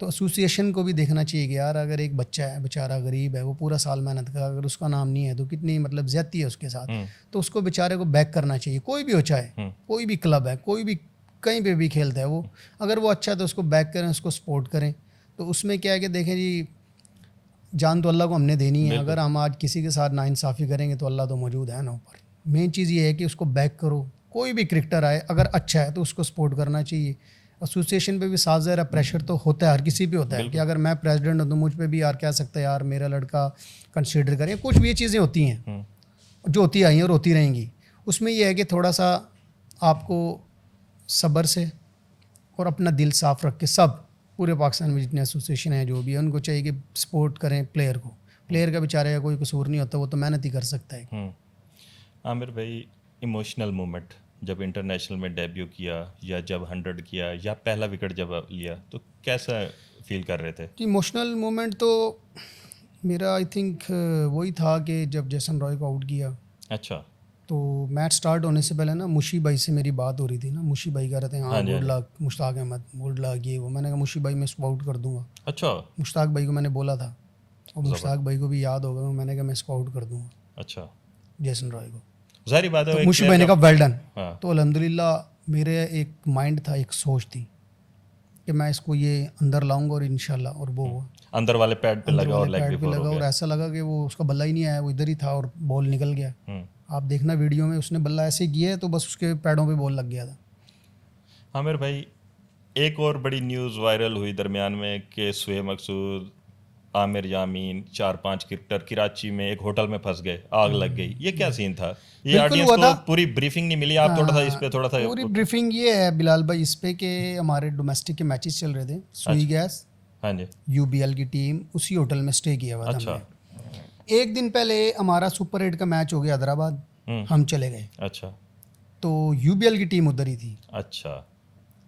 S2: तो एसोसिएशन को भी देखना चाहिए कि यार अगर एक बच्चा है, बेचारा गरीब है, वो पूरा साल मेहनत कर, अगर उसका नाम नहीं है तो कितनी मतलब ज़्यादती है उसके साथ। तो उसको बेचारे को बैक करना चाहिए, कोई भी हो, चाहे कोई भी क्लब है, कोई भी कहीं पे भी खेलता है वो, अगर वो अच्छा है तो उसको बैक करें, उसको सपोर्ट करें। तो उसमें क्या है कि देखें जी, जान तो अल्लाह को हमने देनी है, अगर हम आज किसी के साथ नाइंसाफ़ी करेंगे तो अल्लाह तो मौजूद है ना ऊपर। मेन चीज़ ये है कि उसको बैक करो, कोई भी क्रिकेटर आए अगर अच्छा है तो उसको सपोर्ट करना चाहिए। एसोसिएशन पे भी साथ ज़रा प्रेशर तो होता है, हर किसी पे होता है कि अगर मैं प्रेसिडेंट हूँ तो मुझ पे भी यार कह सकता है यार मेरा लड़का कंसीडर करें, कुछ भी ये चीज़ें होती हैं जो होती आई हैं और होती रहेंगी। उसमें यह है कि थोड़ा सा आपको सब्र से और अपना दिल साफ़ रख के, सब पूरे पाकिस्तान में जितने एसोसिएशन हैं जो भी है, उनको चाहिए कि सपोर्ट करें प्लेयर को। प्लेयर का बेचारे का कोई कसूर नहीं होता, वो तो मेहनत ही कर सकता है।
S1: आमिर भाई, इमोशनल मोमेंट जब इंटरनेशनल में डेब्यू किया या जब 100 किया या पहला विकेट जब लिया, तो कैसा फील कर रहे थे?
S2: इमोशनल मोमेंट तो मेरा आई थिंक वही था कि जब जैसन रॉय को आउट किया।
S1: अच्छा।
S2: तो मैच स्टार्ट होने से पहले ना मुशी भाई से मेरी बात हो रही थी ना, मुशी भाई कह रहे थे हाँ good luck Mushtaq Ahmed, good luck ये वो। मैंने कहा मुशी भाई मैं इसको आउट कर दूंगा।
S1: अच्छा।
S2: मुश्ताक भाई को मैंने बोला था और मुश्ताक भाई को भी याद होगा, मैंने कहा मैं इसको आउट कर दूंगा।
S1: अच्छा।
S2: जैसन रॉय को।
S1: जाहिर बात है
S2: तो मुशी भाई ने कहा वेल डन।
S1: हाँ।
S2: तो अल्हम्दुलिल्लाह मेरे एक माइंड था, एक सोच थी कि मैं इसको ये अंदर लाऊंगा और इंशाल्लाह, और वो हुआ।
S1: अंदर वाले पैड पे लगा और लेग
S2: पैड पे
S1: भी
S2: लगा और ऐसा लगा कि वो उसका बल्ला ही नहीं आया, वो इधर ही था और बॉल निकल गया। आप देखना वीडियो में, उसने बल्ला ऐसे किया है तो बस उसके पैडों पे बॉल लग गया था।
S1: आमिर भाई, एक और बड़ी न्यूज़ वायरल हुई दरमियान में कि शुएब मकसूद, आमिर यामीन, 4-5 क्रिकेटर कराची में एक होटल में फंस गए, आग लग गई। ये क्या सीन था? ये ऑडियंस को पूरी ब्रीफिंग नहीं मिली, आप थोड़ा सा इस पे थोड़ा सा।
S2: पूरी ब्रीफिंग ये है बिलाल भाई इस पे कि हमारे डोमेस्टिक के मैचेस चल रहे थे, सुई गैस,
S1: हाँ जी,
S2: यूबीएल की टीम उसी होटल में स्टे किया हुआ था।
S1: अच्छा।
S2: एक दिन पहले हमारा सुपर 8 का मैच हो गया हैदराबाद, हम चले गए।
S1: अच्छा।
S2: तो यूबीएल की टीम उधर ही थी,
S1: अच्छा।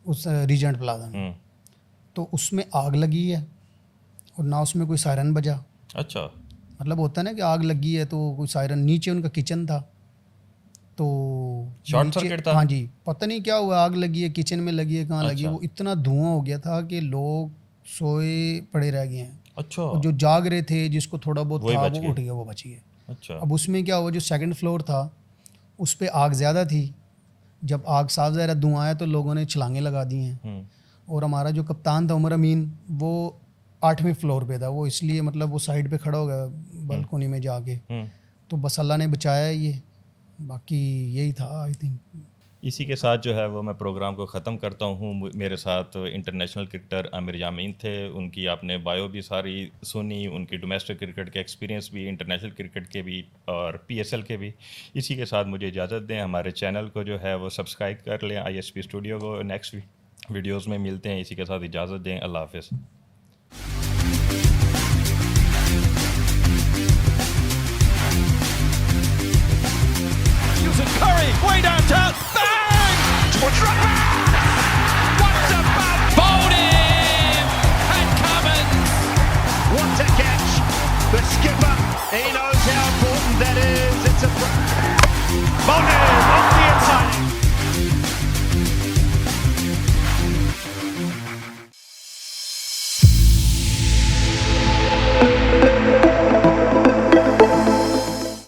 S2: उस रीजेंट प्लाजा में। तो उसमें आग लगी है और ना उसमें कोई सायरन बजा।
S1: अच्छा।
S2: मतलब होता है ना कि आग लगी है तो कोई सायरन, नीचे उनका किचन था तो
S1: शॉर्ट सर्किट था।
S2: हाँ जी, पता नहीं क्या हुआ, आग लगी है किचन में लगी है, कहाँ लगी है, वो इतना धुआं हो गया था कि लोग सोए पड़े रह गए हैं।
S1: अच्छा
S2: और जो जाग रहे थे जिसको थोड़ा बहुत
S1: वही
S2: था
S1: बच
S2: वो
S1: गए।
S2: उठ गया, वो बच गए।
S1: अच्छा
S2: अब उसमें क्या हुआ, जो सेकंड फ्लोर था उस पे आग ज़्यादा थी। जब आग साफ ज़रा धुआं आया तो लोगों ने छलांगे लगा दी हैं।
S1: हम्म
S2: और हमारा जो कप्तान था उमर अमीन, वो 8वें फ्लोर पे था, वो इसलिए मतलब वो साइड पे खड़ा हो गया बालकोनी में जाके।
S1: हम्म
S2: तो बस अल्लाह ने बचाया ये, बाकी यही था आई थिंक।
S1: इसी के साथ जो है वो मैं प्रोग्राम को ख़त्म करता हूँ। मेरे साथ इंटरनेशनल क्रिकेटर आमिर यामीन थे। उनकी आपने बायो भी सारी सुनी, उनकी डोमेस्टिक क्रिकेट के एक्सपीरियंस भी, इंटरनेशनल क्रिकेट के भी और पीएसएल के भी। इसी के साथ मुझे इजाज़त दें, हमारे चैनल को जो है वो सब्सक्राइब कर लें, आईएसपी स्टूडियो को। नेक्स्ट वीडियोज़ में मिलते हैं। इसी के साथ इजाज़त दें, अल्लाह हाफ़िज़।
S3: Curry way downtown. Bang!